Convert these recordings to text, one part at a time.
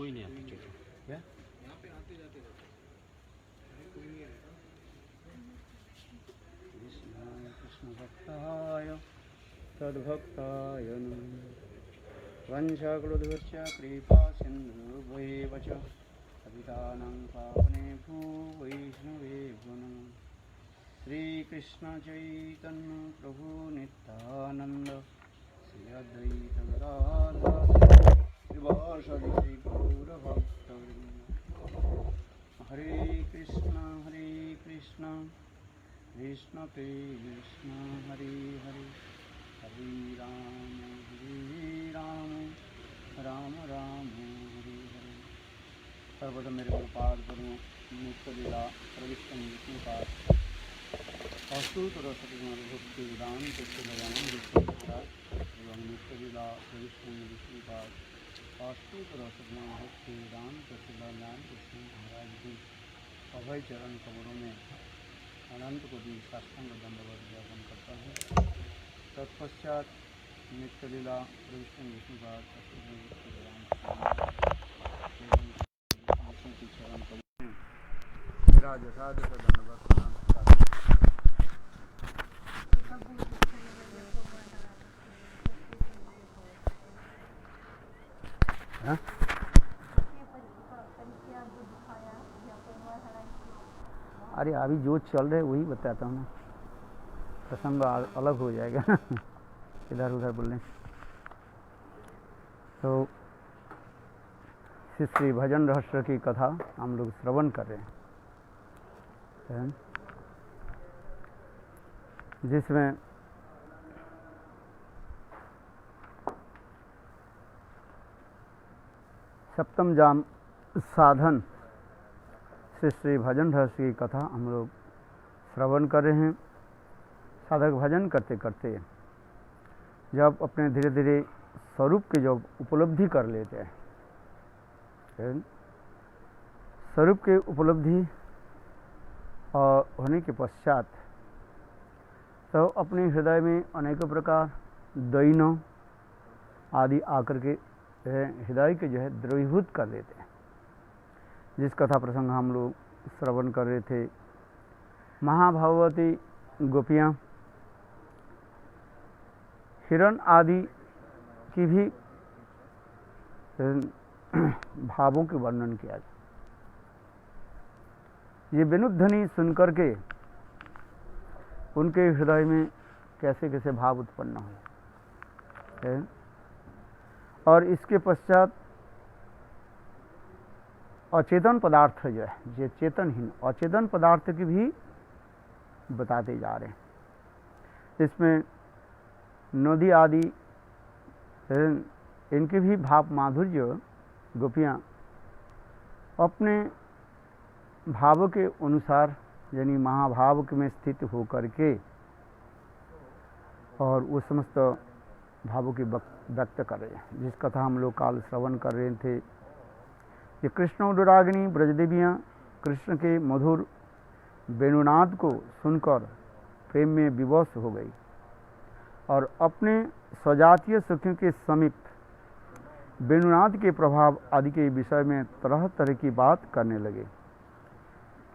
कोई नहीं आता चलो क्या यहाँ पे आते जाते रहते कोई नहीं रहता। कृष्ण भक्ताय तद्भक्ताय वंशकृतश्च कृपा सिन्धुभ्येव च पतितानां पावनेभ्यो वैष्णवेभ्यो नमः। श्रीकृष्ण चैतन्य प्रभु नित्यानंद श्री अद्वैत गदाधर श्रीवासदि गौरभक्तवृंद। हरे कृष्ण कृष्ण कृष्ण हरे हरे हरे राम राम राम हरे हरे। सर्वप्रथम मेरे गुरुपाद गुरु नित्य लीला प्रविष्ट विष्णुपाद अस्तुत रसभक्ति वेदांत भगवान विष्णु महाराज एवं नित्य लीला प्रविष्ट विष्णुपाद अस्तुत रसभक्ति वेदांत भगवान विष्णु महाराज जी अभय चरण कमरों में अनंत कोटि साष्टांग दंडवत ज्ञापन करता हूँ। तत्पश्चात नित्य लीला प्रविष्ट विष्णुपाद विष्णु की चरण कमरों में मेरा यथार्थ दंडवत प्रणाम करता हूँ। अरे अभी जो चल रहे वही बताता हूँ ना, प्रसंग अलग हो जाएगा इधर उधर बोलने। तो श्री भजन रहस्य की कथा हम लोग श्रवण कर रहे हैं, जिसमें सप्तम जाम साधन श्री भजन रहस्य की कथा हम लोग श्रवण कर रहे हैं। साधक भजन करते करते जब अपने धीरे धीरे स्वरूप की जब उपलब्धि कर लेते हैं, स्वरूप के उपलब्धि होने के पश्चात तो अपने हृदय में अनेकों प्रकार दैन्य आदि आकर के हृदय के जो है द्रवीभूत कर देते हैं। जिस कथा प्रसंग हम लोग श्रवण कर रहे थे, महाभाववती गोपियाँ हिरण आदि की भी भावों के वर्णन किया गया। ये विनुध्वनि सुनकर के उनके हृदय में कैसे कैसे भाव उत्पन्न हुए, और इसके पश्चात अचेतन पदार्थ जो है, ये चेतनहीन अचेतन पदार्थ की भी बताते जा रहे हैं। इसमें नदी आदि इनके भी भाव माधुर्य गोपियाँ अपने भाव के अनुसार यानी महाभाव में स्थित होकर के और वो समस्त भावों की व्यक्त कर रहे हैं। जिस कथा हम लोग काल श्रवण कर रहे थे, ये कृष्ण अनुरागिनी ब्रजदेवियाँ कृष्ण के मधुर वेणुनाद को सुनकर प्रेम में विवश हो गई और अपने स्वजातीय सखियों के समीप वेणुनाद के प्रभाव आदि के विषय में तरह तरह की बात करने लगे,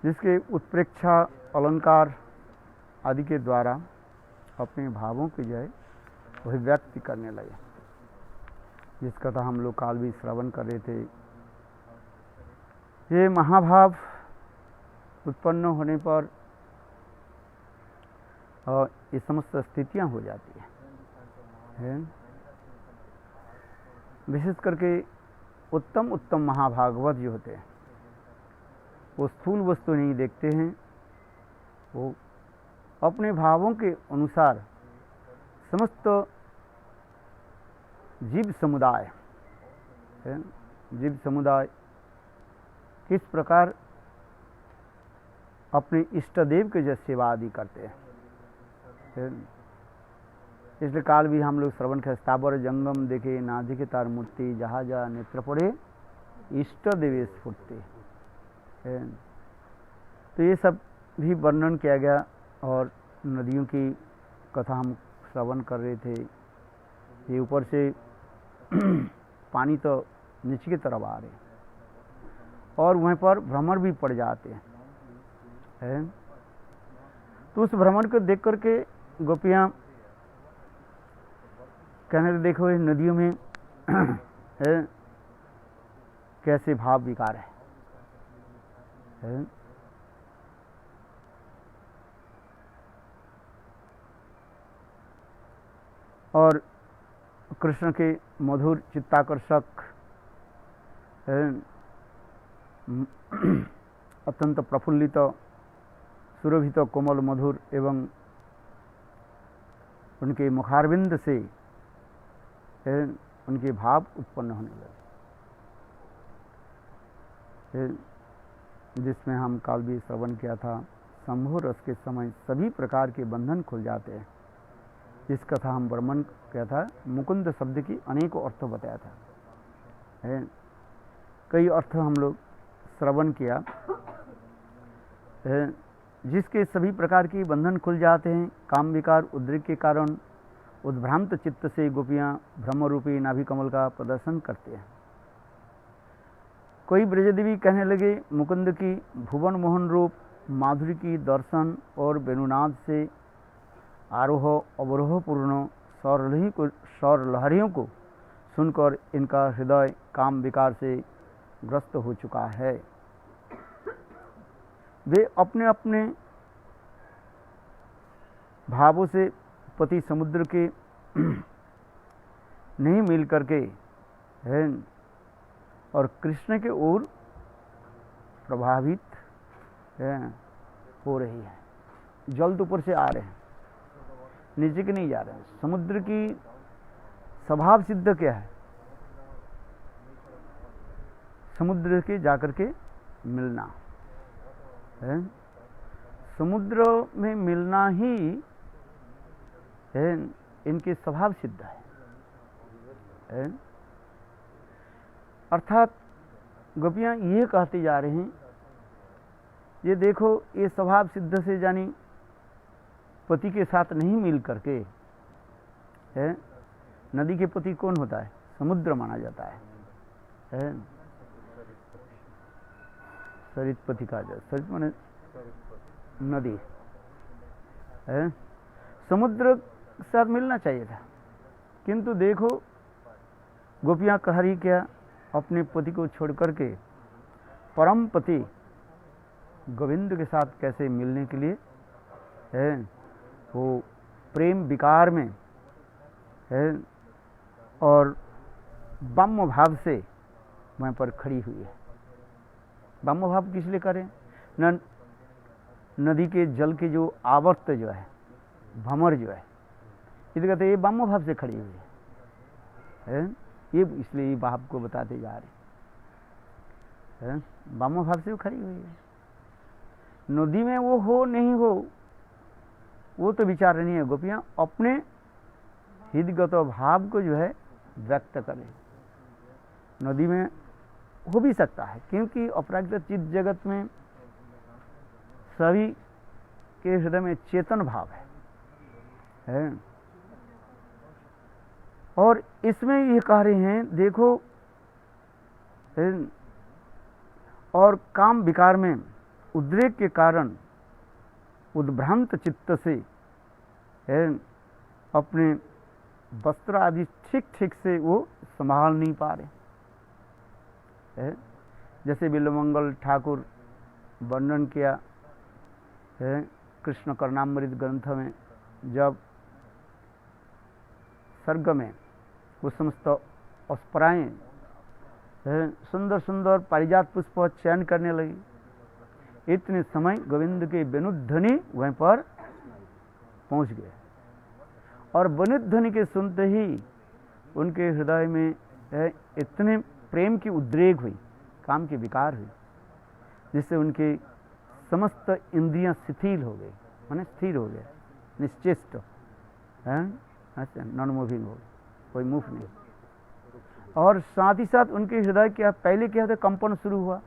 जिसके उत्प्रेक्षा अलंकार आदि के द्वारा अपने भावों की जो है अभिव्यक्ति करने लगे। जिस कथा हम लोग काल भी श्रवण कर रहे थे, ये महाभाव उत्पन्न होने पर ये समस्त स्थितियां हो जाती हैं। विशेष करके उत्तम उत्तम महाभागवत जो होते हैं वो स्थूल वस्तु नहीं देखते हैं, वो अपने भावों के अनुसार समस्त जीव समुदाय किस प्रकार अपने इष्ट देव के जो सेवा आदि करते हैं। इसलिए काल भी हम लोग श्रवण के स्थावर जंगम देखे नाधिक तार मूर्ति जहाँ जहाँ नेत्र पड़े इष्ट देवे स्फुर्ति। तो ये सब भी वर्णन किया गया और नदियों की कथा हम श्रवण कर रहे थे। ये ऊपर से पानी तो नीचे की तरफ आ रहे, और वहीं पर भ्रमर भी पड़ जाते हैं। तो उस भ्रमर को देख करके गोपियाँ कहने लगे, देखो इस नदियों में कैसे भाव विकार है। और कृष्ण के मधुर चित्ताकर्षक अत्यंत प्रफुल्लित सुरभित कोमल मधुर एवं उनके मुखारविंद से उनके भाव उत्पन्न होने लगे, जिसमें हम काल भी श्रवण किया था। संभोग रस के समय सभी प्रकार के बंधन खुल जाते हैं। इस कथा हम वर्णन किया था। मुकुंद शब्द की अनेकों अर्थ बताया था। कई अर्थ हम लोग श्रवण किया, जिसके सभी प्रकार के बंधन खुल जाते हैं। काम विकार उद्रेक के कारण उद्भ्रांत चित्त से गोपियाँ ब्रह्मरूपी नाभि कमल का प्रदर्शन करते हैं। कोई ब्रजदेवी कहने लगे, मुकुंद की भुवन मोहन रूप माधुरी की दर्शन और वेणुनाद से आरोह अवरोह पूर्ण सौर लहरियों को सुनकर इनका हृदय काम विकार से ग्रस्त हो चुका है। वे अपने अपने भावों से पति समुद्र के नहीं मिल करके है और कृष्ण के ओर प्रभावित हो रही है। जल तो ऊपर से आ रहे हैं, नीचे के नहीं जा रहे हैं। समुद्र की स्वभाव सिद्ध क्या है? समुद्र के जाकर के मिलना है। समुद्र में मिलना ही है इनके स्वभाव सिद्ध है। अर्थात गोपियाँ ये कहते जा रहे हैं, ये देखो ये स्वभाव सिद्ध से जानी पति के साथ नहीं मिल करके है। नदी के पति कौन होता है? समुद्र माना जाता है। सरित पति का जाए, सरित माने नदी है। समुद्र के साथ मिलना चाहिए था, किंतु देखो गोपियाँ कह रही क्या, अपने पति को छोड़ करके परम पति गोविंद के साथ कैसे मिलने के लिए है वो प्रेम विकार में है और ब्रह्म भाव से वहाँ पर खड़ी हुई है। ब्रह्म भाव किस लिए करें? नदी के जल के जो आवर्त जो है, भंवर जो है, इसलिए कहते ये ब्रह्म भाव से खड़ी हुई है। ये इसलिए ये भाव को बताते जा रहे हैं। ब्रह्म भाव से वो खड़ी हुई है। नदी में वो हो नहीं हो वो तो विचार नहीं है। गोपियाँ अपने हृदयगत भाव को जो है व्यक्त करें। नदी में हो भी सकता है, क्योंकि अपराकृत चित्त जगत में सभी के हृदय में चेतन भाव है। और इसमें ये कह रहे हैं, देखो और काम विकार में उद्रेक के कारण उद्भ्रांत चित्त से अपने वस्त्र आदि ठीक ठीक से वो संभाल नहीं पा रहे। जैसे बिल्वमंगल ठाकुर वर्णन किया है कृष्ण कर्णामृत ग्रंथ में, जब सर्ग में वो समस्त अस्पराएं सुंदर सुंदर पारिजात पुष्प चयन करने लगी, इतने समय गोविंद के वेणुध्वनि वहीं पर पहुंच गए और वेणुध्वनि के सुनते ही उनके हृदय में इतने प्रेम की उद्रेक हुई, काम की विकार हुई, जिससे उनके समस्त इंद्रियां शिथिल हो गई, माने स्थिर हो गए, निश्चेष्ट है, नॉन मूविंग हो, कोई मूव नहीं। और साथ ही साथ उनके हृदय क्या पहले क्या था, कंपन शुरू हुआ,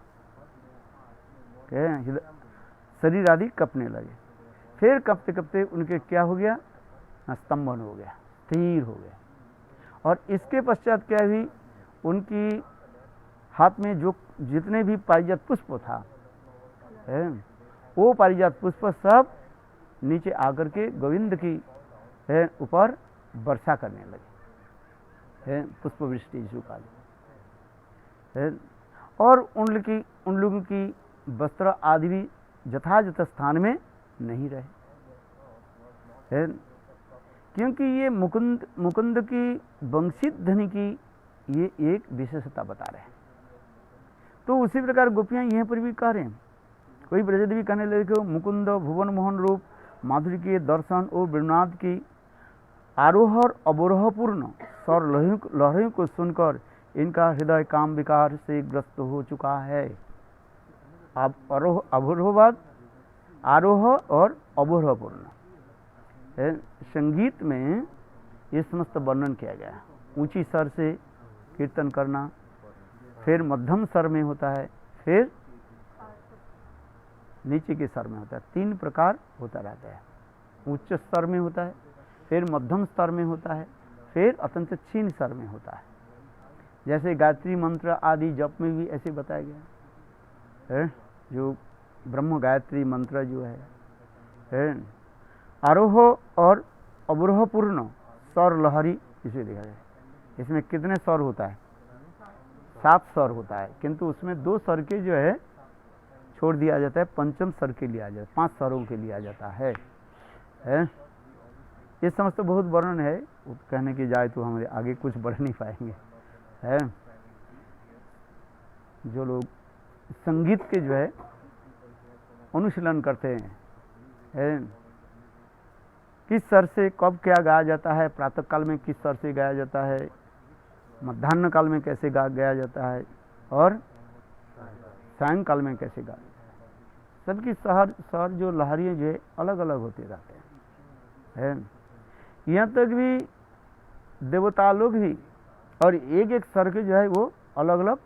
शरीर आदि कपने लगे, फिर कपते कपते उनके क्या हो गया, स्तंभन हो गया, स्थिर हो गया। और इसके पश्चात क्या हुई, उनकी हाथ में जो जितने भी पारिजात पुष्प था वो पारिजात पुष्प सब नीचे आकर के गोविंद की ऊपर वर्षा करने लगे, पुष्प वृष्टि जिसको कहते। और उन लोगों की वस्त्र आदि भी यथायथ स्थान में नहीं रहे, क्योंकि ये मुकुंद की वंशित ध्वनि की ये एक विशेषता बता रहे हैं। तो उसी प्रकार गोपियां यहाँ पर भी कह रहे हैं, कोई ब्रजदेवी कहने लगे मुकुंद भुवन मोहन रूप माधुरी के दर्शन और वेणुनाद की आरोह और अवरोह पूर्ण स्वर लहरियों को सुनकर इनका हृदय काम विकार से ग्रस्त हो चुका है। अब अवरोहवाद आरोह और अवरोह पूर्ण संगीत में ये समस्त वर्णन किया गया है। ऊंची स्वर से कीर्तन करना, फिर मध्यम स्वर में होता है, फिर नीचे के स्वर में होता है। 3 प्रकार होता रहता है। उच्च स्तर में होता है, फिर मध्यम स्तर में होता है, फिर अत्यंत क्षीण स्तर में होता है। जैसे गायत्री मंत्र आदि जप में भी ऐसे बताया गया है। जो ब्रह्म गायत्री मंत्र जो है आरोह और अवरोह पूर्ण स्वर लहरी इसे देखा जाए। इसमें कितने स्वर होता है? 7 स्वर होता है, किंतु उसमें 2 स्वर के जो है छोड़ दिया जाता है, पंचम स्वर के लिए आ जाता है, 5 स्वरों के लिए आ जाता है। ये समस्त बहुत वर्णन है, कहने की जाए तो हमारे आगे कुछ बढ़ नहीं पाएंगे। जो लोग संगीत के जो है अनुशीलन करते हैं, किस स्वर से कब क्या गाया जाता है, प्रातः काल में किस स्वर से गाया जाता है, मध्याह्न काल में कैसे गाया जाता है, और सायंकाल में कैसे गाया जाता है। सबकी स्वर जो लहरियाँ जो है अलग अलग होते रहते हैं। यहाँ तक भी देवता लोग भी और एक स्वर के जो है वो अलग अलग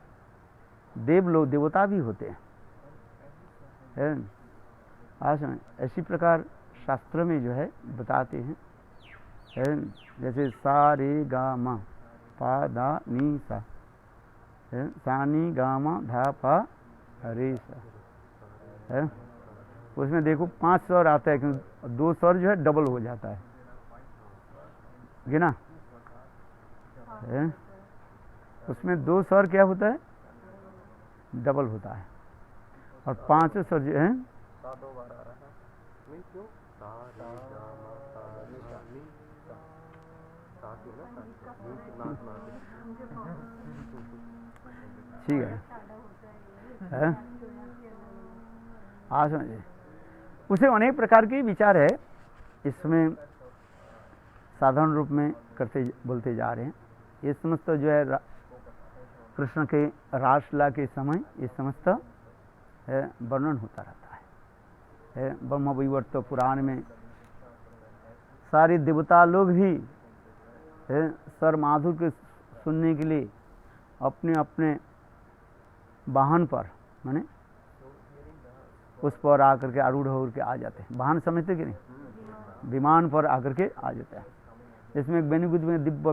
देव लोग देवता भी होते हैं। आज ऐसी प्रकार शास्त्र में जो है बताते हैं, जैसे सा रे गा मा पा दा नी सा, सा नी गा मा धा पा रे सा। उसमें देखो 5 स्वर आता है, क्योंकि 2 स्वर जो है डबल हो जाता है ना। उसमें 2 स्वर क्या होता है? डबल होता है, और 5 स्वर जो है ठीक है। हाँ समझे। उसे अनेक प्रकार के विचार है, इसमें साधारण रूप में बोलते जा रहे हैं। ये समस्त जो है कृष्ण के रासलीला के समय ये समस्त वर्णन होता रहता है। ब्रह्म वैवर्त पुराण में सारे देवता लोग भी स्वर माधुर के सुनने के लिए अपने अपने वाहन पर, माने उस पर आकर के आरूढ़ होकर के आ जाते हैं। वाहन समझते कि नहीं? विमान पर आकर के आ जाता है। इसमें वेणुगुद में दिव्य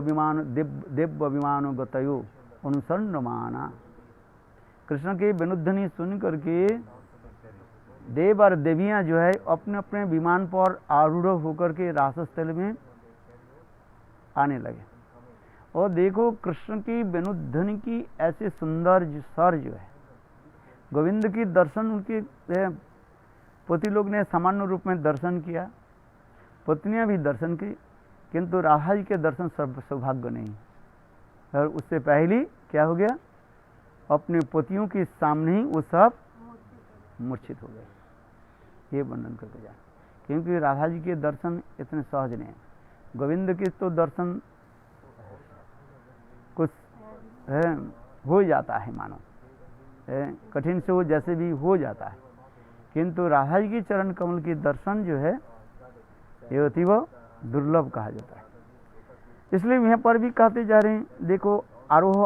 विमानो गतयो अनुसरण माना। कृष्ण के वेणुध्वनि सुन करके देव और देवियां जो है अपने अपने विमान पर आरूढ़ होकर के रासस्थल में आने लगे। और देखो कृष्ण की वेणुध्वनि की ऐसे सुंदर स्वर जो है, गोविंद की दर्शन उनके पति लोग ने सामान्य रूप में दर्शन किया, पत्नियां भी दर्शन की, किंतु राधा जी के दर्शन सौभाग्य नहीं। और उससे पहले क्या हो गया? अपने पतियों के सामने ही वो सब मूर्छित हो गए। ये वर्णन करके जा, क्योंकि राधा जी के दर्शन इतने सहज नहीं है। गोविंद के तो दर्शन कुछ हो जाता है, मानो कठिन से हो जैसे भी हो जाता है, किंतु राधा जी के चरण कमल के दर्शन जो है ये अतीव दुर्लभ कहा जाता है। इसलिए यहाँ पर भी कहते जा रहे हैं, देखो आरोह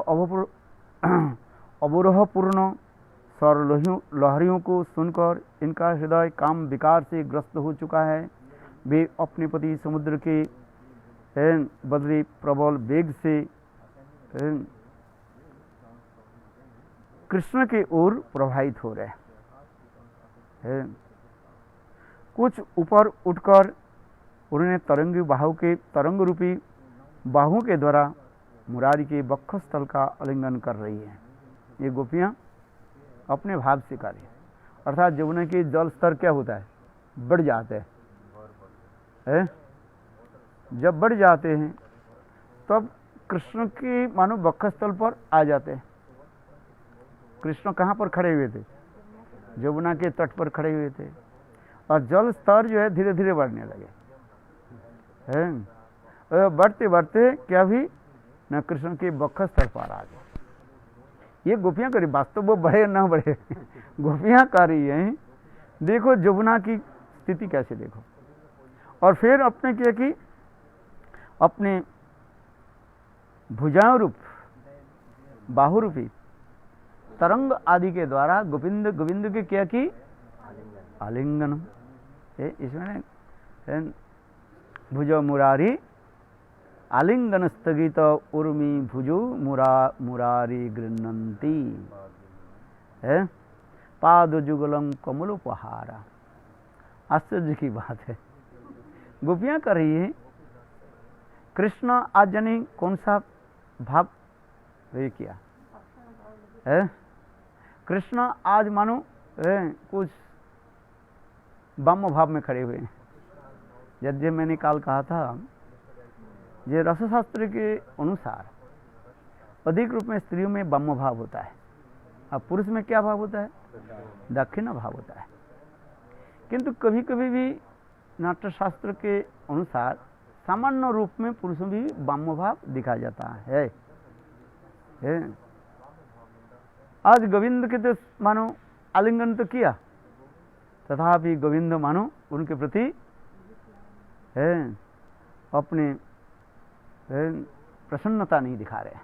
अवरोह पूर्ण स्वर लहरियों को सुनकर इनका हृदय काम विकार से ग्रस्त हो चुका है। वे अपने पति समुद्र के बदले प्रबल वेग से कृष्ण की ओर प्रवाहित हो रहे हैं। कुछ ऊपर उठकर उन्होंने तरंगी बाहु के तरंग रूपी बाहों के द्वारा मुरारी के वक्षस्थल का आलिंगन कर रही है। ये गोपियां अपने भाव से कार्य, अर्थात जमुना के जल स्तर क्या होता है, बढ़ जाते हैं। जब बढ़ जाते हैं तब कृष्ण के मानो वक्षस्थल पर आ जाते हैं। कृष्ण कहाँ पर खड़े हुए थे, जमुना के तट पर खड़े हुए थे, और जल स्तर जो है धीरे धीरे बढ़ने लगे हैं। बढ़ते बढ़ते क्या भी न कृष्ण के वक्षस्थल पर आ गए। ये गोपियां करी, वास्तव वो बढ़े ना बढ़े गोपियां कर रही हैं। देखो जमुना की स्थिति कैसे देखो। और फिर अपने क्या कि अपने भुजाओं रूप बाहु रूपी तरंग आदि के द्वारा गोविंद गोविंद के क्या की आलिंगन। इसमें भुजो मुरारी आलिंगन स्थगित उर्मी भुजो मुरारी गृह्णन्ति है पाद जुगलम कमलोपहारा। आश्चर्य की बात है, गोपियां कर रही है। कृष्ण आज जाने कौन सा भाव वे किया है। कृष्ण आज मानो कुछ ब्रह्म भाव में खड़े हुए हैं। यद्य मैंने काल कहा था, ये रसशास्त्र के अनुसार अधिक रूप में स्त्रियों में ब्रह्म भाव होता है, अब पुरुष में क्या भाव होता है, दक्षिण भाव होता है। किंतु कभी कभी भी नाट्यशास्त्र के अनुसार सामान्य रूप में पुरुषों में भी ब्रह्म भाव दिखाया जाता है। आज गोविंद के तो मानो आलिंगन तो किया, तथापि गोविंद मानो उनके प्रति अपने प्रसन्नता नहीं दिखा रहे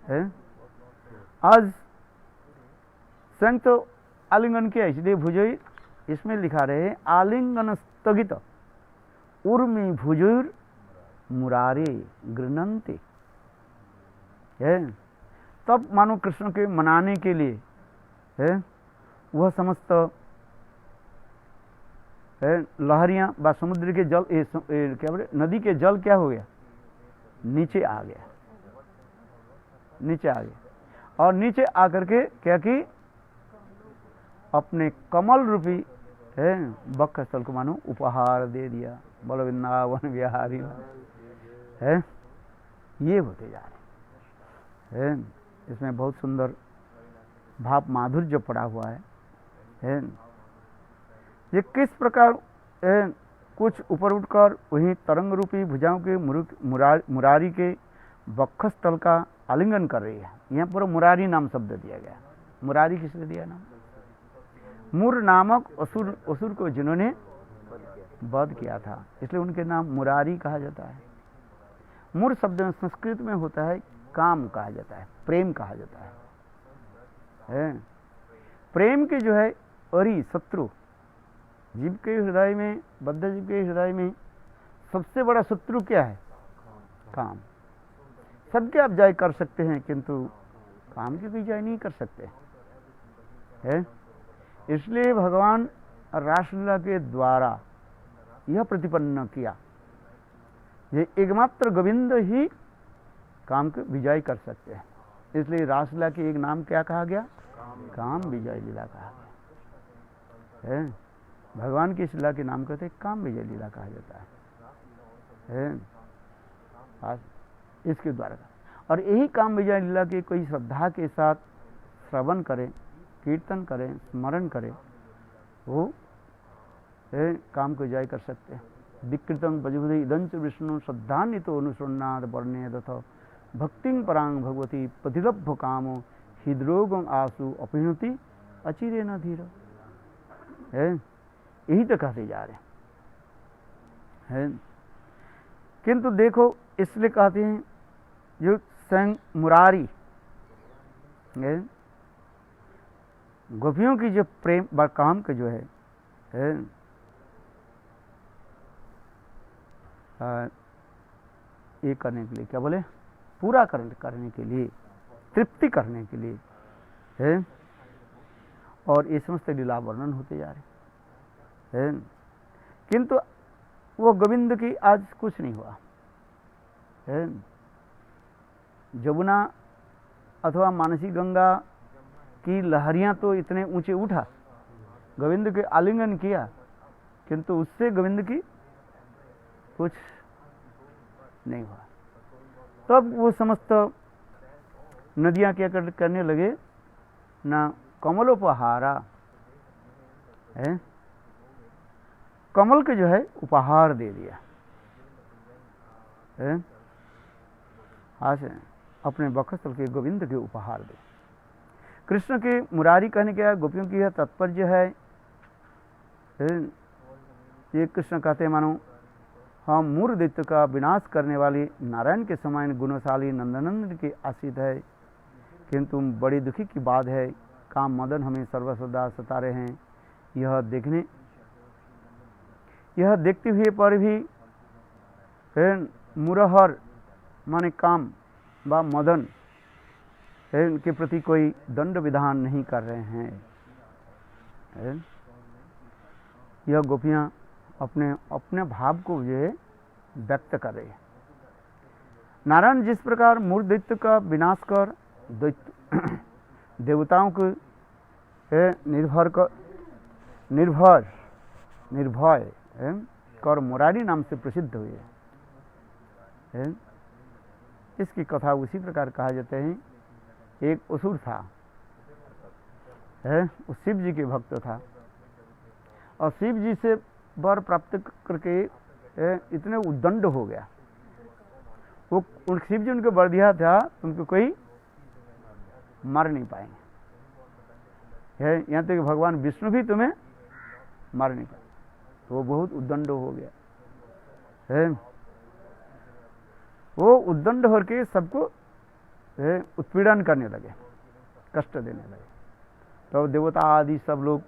हैं। आज संयुक्त आलिंगन किया, इसलिए भुजोई इसमें लिखा रहे आलिंगन स्थगित उर्मी भुजुर मुरारी गृह्णन्ति। तब मानो कृष्ण के मनाने के लिए वह समस्त लहरियां व समुद्र के जल क्या बोले नदी के जल क्या हो गया, नीचे आ गया, नीचे आ गया। और नीचे आकर के क्या कि अपने कमल रूपी वक्षस्थल को मानो उपहार दे दिया। बोलो वृंदावन बिहारी है। ये होते जा रहे हैं। इसमें बहुत सुंदर भाव माधुर्य पड़ा हुआ है। ये किस प्रकार कुछ ऊपर उठकर वही तरंग रूपी भुजाओं के मुरारी के वक्षस्थल का आलिंगन कर रही है। यहाँ पर मुरारी नाम शब्द दिया गया। मुरारी किसने दिया नाम? मुर नामक असुर को जिन्होंने वध किया था, इसलिए उनके नाम मुरारी कहा जाता है। मुर शब्द संस्कृत में होता है काम कहा जाता है, प्रेम कहा जाता है। प्रेम के जो है अरि शत्रु जीव के हृदय में, बद्ध जीव के हृदय में सबसे बड़ा शत्रु क्या है? काम। सबके आप जय कर सकते हैं किंतु काम की भी जय नहीं कर सकते है। इसलिए भगवान रासलीला के द्वारा यह प्रतिपन्न किया, ये एकमात्र गोविंद ही काम को विजय कर सकते हैं। इसलिए रासलीला के एक नाम क्या कहा गया? काम विजय लीला कहा गया है। भगवान की इस लीला के नाम कहते काम विजय लीला कहा जाता है। इसके द्वारा और यही काम विजय लीला के कोई श्रद्धा के साथ श्रवण करें, कीर्तन करें, स्मरण करें, वो काम को जय कर सकते हैं। विकृतं भजबुधि इदंच विष्णु श्रद्धान्वितो अनुसृण्णाद वर्णे तथा भक्तिं परांग भगवती प्रतिलभ्य कामो हृदरोगम आसु अपहृति अचिरे न धीर है। यही तो कहते जा रहे हैं। किंतु देखो इसलिए कहते हैं जो स्वयं मुरारी गोपियों की जो प्रेम व काम का जो है ये करने के लिए क्या बोले, पूरा करने के लिए, तृप्ति करने के लिए है, और ये समस्त लीला वर्णन होते जा रहे हैं। किंतु वो गोविंद की आज कुछ नहीं हुआ है। जमुना अथवा मानसी गंगा की लहरियां तो इतने ऊंचे उठा, गोविंद के आलिंगन किया, किंतु उससे गोविंद की कुछ नहीं हुआ। तब वो समस्त नदियां क्या करने लगे ना, कमलोपहारा है, कमल के जो है उपहार दे दिया है, आज अपने वक्षस्थल के गोविंद के उपहार दे। कृष्ण के मुरारी कहने के गोपियों की यह तात्पर्य है, ये कृष्ण कहते हैं मानो हम मूर दैत्य का विनाश करने वाले नारायण के समान गुणशाली नंदनंद के आश्रित है, किंतु बड़ी दुखी की बात है, काम मदन हमें सर्वसदा सता रहे हैं। यह देखते हुए पर भी मुरहर माने काम व मदन के प्रति कोई दंड विधान नहीं कर रहे हैं। यह गोपियां अपने अपने भाव को जो है व्यक्त कर रही है। नारायण जिस प्रकार मूर दैत्य का विनाश कर देवताओं को निर्भय कर मुरारी नाम से प्रसिद्ध हुए है। इसकी कथा उसी प्रकार कहा जाते हैं। एक असुर था, वो शिव जी के भक्त था, और शिव जी से वर प्राप्त करके इतने उद्दंड हो गया, वो शिव जी उनको वर दिया था उनको कोई मार नहीं पाएंगे, यहाँ तक कि भगवान विष्णु भी तुम्हें मार नहीं पाए। तो वो बहुत उद्दंड हो गया है, वो उद्दंड होकर सबको उत्पीड़न करने लगे, कष्ट देने लगे। तो देवता आदि सब लोग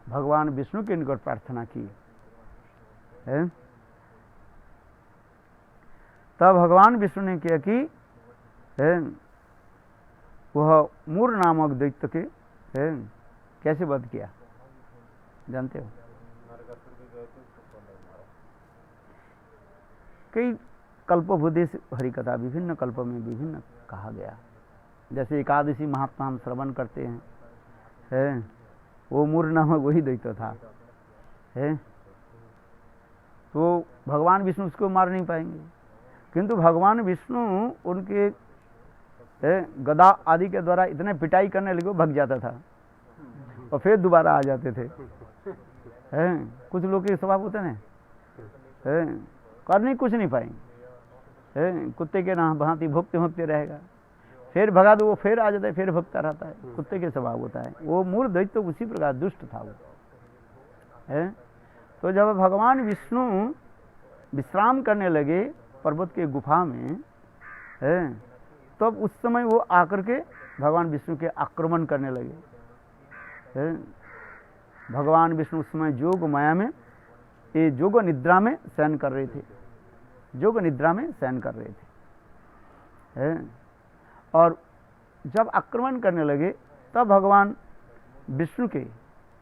भगवान विष्णु के निकट प्रार्थना की है। तब भगवान विष्णु ने किया कि वह मूर नामक दैत्य के कैसे वध किया, जानते हो? कई कल्पभूदेश हरिकथा विभिन्न कल्प में विभिन्न कहा गया। जैसे एकादशी महात्मा हम श्रवण करते हैं, वो मूर नामक वही दैत्य था है। तो भगवान विष्णु उसको मार नहीं पाएंगे, किंतु भगवान विष्णु उनके गदा आदि के द्वारा इतने पिटाई करने लगे भग जाता था और फिर दोबारा आ जाते थे। कुछ लोग के स्वभाव होते हैं, करने कुछ नहीं पाएंगे, कुत्ते के ना भांति भुगते भुगते रहेगा, फिर भगा दो वो फिर आ जाता है, फिर भुगता रहता है, कुत्ते के स्वभाव होता है। वो मूर दैत्य तो उसी प्रकार दुष्ट था वो है। तो जब भगवान विष्णु विश्राम करने लगे पर्वत के गुफा में तब उस समय वो आकर के भगवान विष्णु के आक्रमण करने लगे। भगवान विष्णु उस समय जोग माया में, ये जोग निद्रा में शयन कर रहे थे, जोग निद्रा में शयन कर रहे थे। और जब आक्रमण करने लगे तब भगवान विष्णु के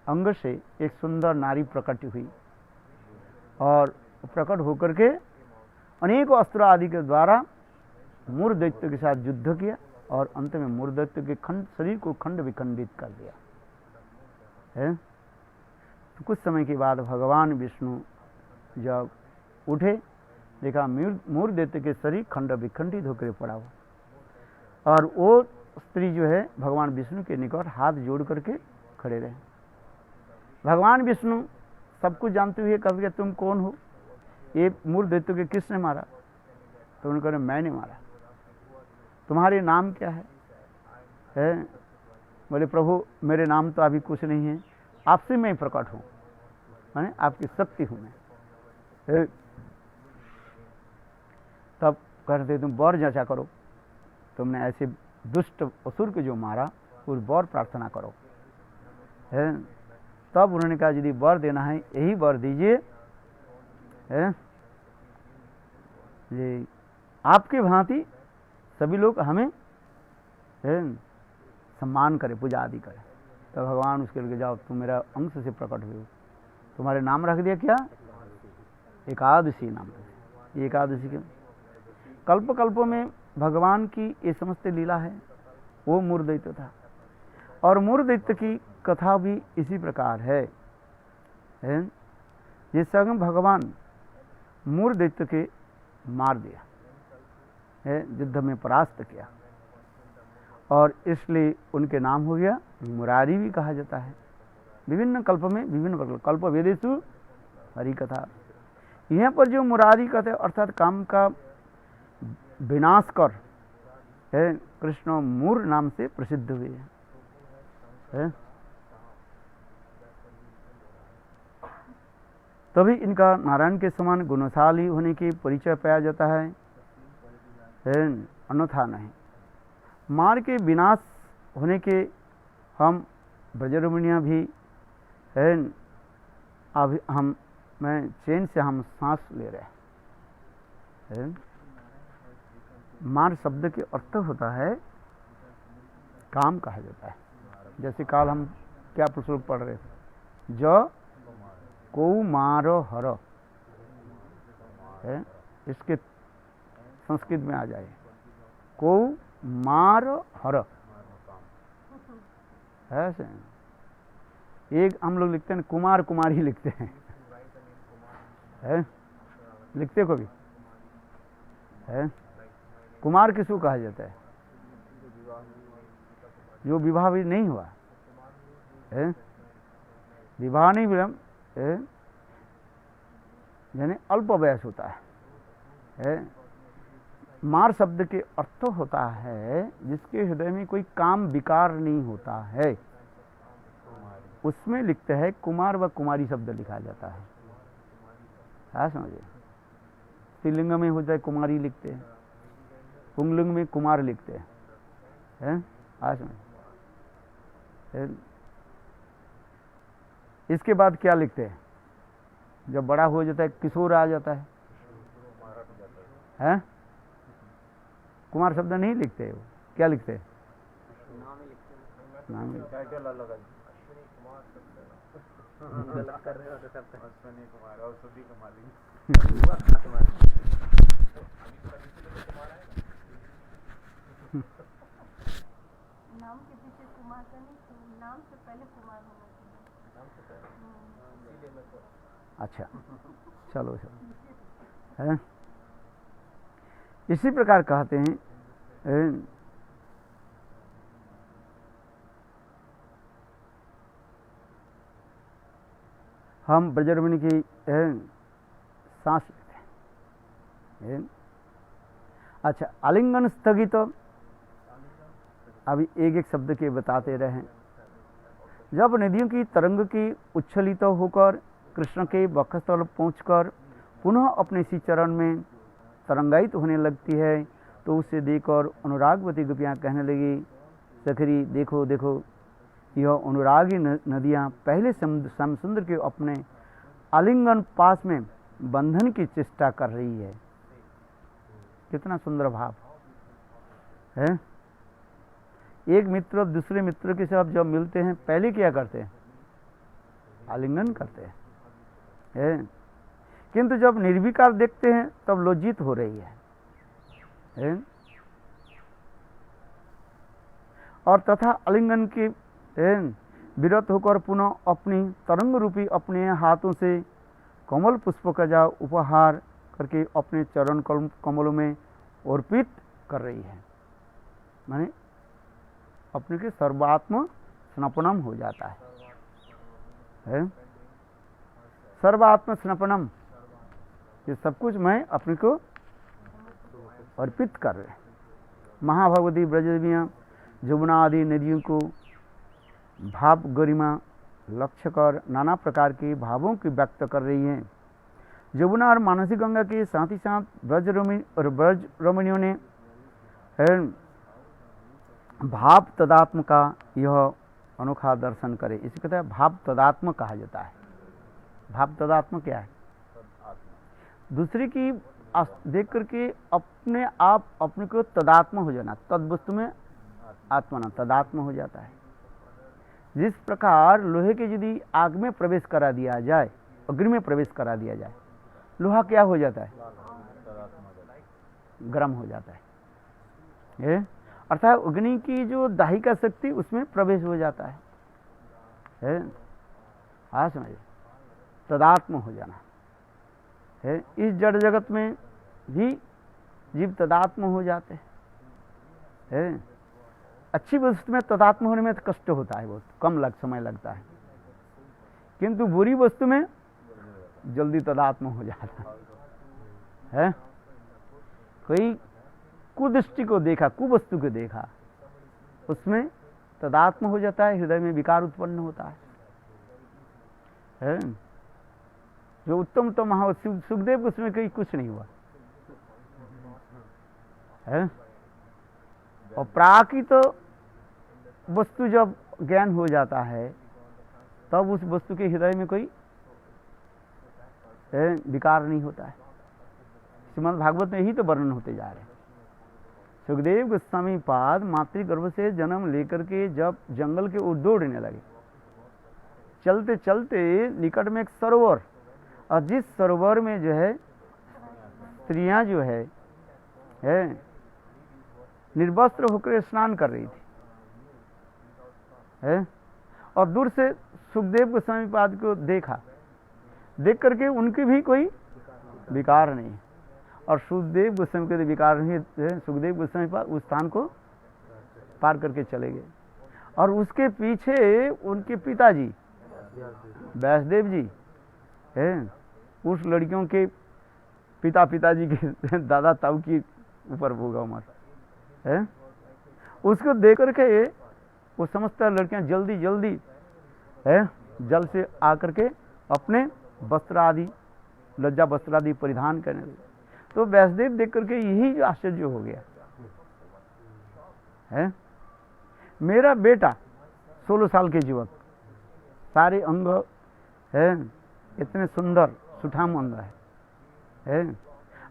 अंग से एक सुंदर नारी प्रकट हुई और प्रकट होकर के अनेक अस्त्र आदि के द्वारा मूर दैत्य के साथ युद्ध किया और अंत में मूर दैत्य के शरीर को खंड विखंडित कर दिया है। तो कुछ समय के बाद भगवान विष्णु जब उठे, देखा मूर दैत्य के शरीर खंड विखंडित होकर पड़ा हुआ और वो स्त्री जो है भगवान विष्णु के निकट हाथ जोड़ करके खड़े रहे। भगवान विष्णु सब कुछ जानते हुए कह दिया तुम कौन हो, ये मूर दैत्य के किसने मारा? तो उन्होंने कहा मैंने मारा। तुम्हारे नाम क्या है? बोले प्रभु मेरे नाम तो अभी कुछ नहीं है, आपसे मैं प्रकट हूँ, मैंने आपकी शक्ति हूँ मैं। तब कहते तुम वर जांचा करो, तुमने ऐसे दुष्ट असुर को जो मारा उस वर प्रार्थना करो है। तब उन्होंने कहा यदि वर देना है यही वर दीजिए, ये आपके भांति सभी लोग हमें सम्मान करे, पूजा आदि करे, तो भगवान उसके लिए जाओ तुम मेरा अंश से प्रकट हुए, तुम्हारे नाम रख दिया क्या, एकादशी नाम रख दिया। एकादशी के कल्प कल्पों में भगवान की ये समस्त लीला है। वो मूर दैत्य था, और मूर दैत्य की कथा भी इसी प्रकार है। जिस समय भगवान मूर दैत्य के मार दिया है, युद्ध में परास्त किया, और इसलिए उनके नाम हो गया मुरारी भी कहा जाता है। विभिन्न कल्प में विभिन्न प्रकार, कल्प वेदेषु हरि कथा। यहाँ पर जो मुरारी कहते हैं अर्थात काम का विनाश कर है, कृष्ण मूर नाम से प्रसिद्ध हुए है। तभी इनका नारायण के समान गुणशाली होने की परिचय पाया जाता है, अन्यथा नहीं। मार के विनाश होने के हम ब्रजरमणियाँ भी है, अभी हम मैं चैन से हम सांस ले रहे हैं। मार शब्द के अर्थ होता है काम कहा जाता है। जैसे काल हम क्या प्रश्लोक पढ़ रहे थे, जो को मारो हर है, इसके संस्कृत में आ जाए को मार हर, ऐसे एक हम लोग लिखते हैं कुमार कुमारी लिखते हैं, है लिखते को भी है। कुमार किसको कहा जाता है, जो विवाह भी नहीं हुआ है, विवाह नहीं हुआ यानी अल्प वयस होता है। मार शब्द के अर्थ होता है जिसके हृदय में कोई काम विकार नहीं होता है, उसमें लिखते हैं कुमार व कुमारी शब्द लिखा जाता है। क्या समझे, स्त्रीलिंग में हो जाए कुमारी लिखते हैं, पुंगलिंग में कुमार लिखते हैं। आज में इसके बाद क्या लिखते हैं, जब बड़ा हो जाता है किशोर आ जाता है, कुमार शब्द नहीं लिखते, वो क्या लिखते हैं, नाम ही नाम के पीछे कुमार का नहीं, नाम से पहले कुमार होना चाहिए। अच्छा चलो है। इसी प्रकार कहते हैं हम ब्रजरमणि की सांस लेते हैं। अच्छा, आलिंगन स्थगित, अभी एक एक शब्द के बताते रहें। जब नदियों की तरंग की उच्छलित होकर कृष्ण के वक्षस्थल पहुंचकर पुनः अपने इसी चरण में तरंगायित होने लगती है, तो उसे देखकर अनुरागवती गोपियाँ कहने लगी, सखरी देखो देखो, यह अनुरागी नदियाँ पहले श्याम सुंदर के अपने आलिंगन पास में बंधन की चेष्टा कर रही है। कितना सुंदर भाव है। एक मित्र दूसरे मित्र के साथ जब मिलते हैं पहले क्या करते हैं, आलिंगन करते हैं, किंतु जब निर्विकार देखते हैं तब लज्जित हो रही है। और तथा आलिंगन के विरत होकर पुनः अपनी तरंग रूपी अपने हाथों से कमल पुष्प का जा उपहार करके अपने चरण कमलों में अर्पित कर रही है। माने अपने के सर्वात्म स्नपनम हो जाता है। सर्वात्म स्नपनम, ये सब कुछ मैं अपने को अर्पित कर रहे। महाभगवती ब्रजदेवियाँ जमुना आदि नदियों को भाव गरिमा लक्ष्य कर नाना प्रकार के भावों की व्यक्त कर रही हैं। जमुना और मानसी गंगा के साथ ही साथ ब्रज रमणियों ने भाव तदात्म का यह अनोखा दर्शन करे। इसे कहते हैं भाव तदात्म कहा जाता है। भाव तदात्म क्या है, दूसरे की देख करके अपने आप अपने को तदात्म हो जाना, तद वस्तु में आत्मना तदात्म हो जाता है। जिस प्रकार लोहे के यदि आग में प्रवेश करा दिया जाए, अग्नि में प्रवेश करा दिया जाए, लोहा क्या हो जाता है? गर्म हो जाता है। अर्थात अग्नि की जो दाहिका शक्ति उसमें प्रवेश हो जाता है। हाँ समझे, तदात्म हो जाना है। इस जड़ जगत में भी जीव तदात्म हो जाते हैं। अच्छी वस्तु में तदात्म होने में तो कष्ट होता है, बहुत कम समय लगता है, किंतु बुरी वस्तु में जल्दी तदात्म हो जाता है। कोई कुदृष्टि को देखा, कुवस्तु को देखा, उसमें तदात्म हो जाता है, हृदय में विकार उत्पन्न होता है। जो उत्तम तो महा सुखदेव उसमें कहीं कुछ नहीं हुआ है। और प्राकृत वस्तु जब ज्ञान हो जाता है तब उस वस्तु के हृदय में कोई विकार नहीं होता है। श्रीमद् भागवत में ही तो वर्णन होते जा रहे हैं। सुखदेव गोस्वामी पाद मातृगर्भ से जन्म लेकर के जब जंगल के ओर दौड़ने लगे, चलते चलते निकट में एक सरोवर, और जिस सरोवर में जो है स्त्रियां जो है निर्वस्त्र होकर स्नान कर रही थी, और दूर से सुखदेव गोस्वामी पाद को देखा, देख करके उनकी भी कोई विकार नहीं, और सुखदेव गोस्वामी के विकार नहीं है। सुखदेव गोस्वामी पाद उस स्थान को पार करके चले गए, और उसके पीछे उनके पिताजी व्यासदेव जी उस लड़कियों के पिताजी के दादा ताऊ की ऊपर होगा उम्र उसको देख करके वो समस्त लड़कियां जल्दी जल्दी जल से आकर के अपने वस्त्र आदि, लज्जा वस्त्र आदि परिधान करने लगे। तो व्यासदेव देख करके यही जो आश्चर्य हो गया है, मेरा बेटा 16 साल के युवक, सारे अंग है इतने सुंदर सुठाम अंग है,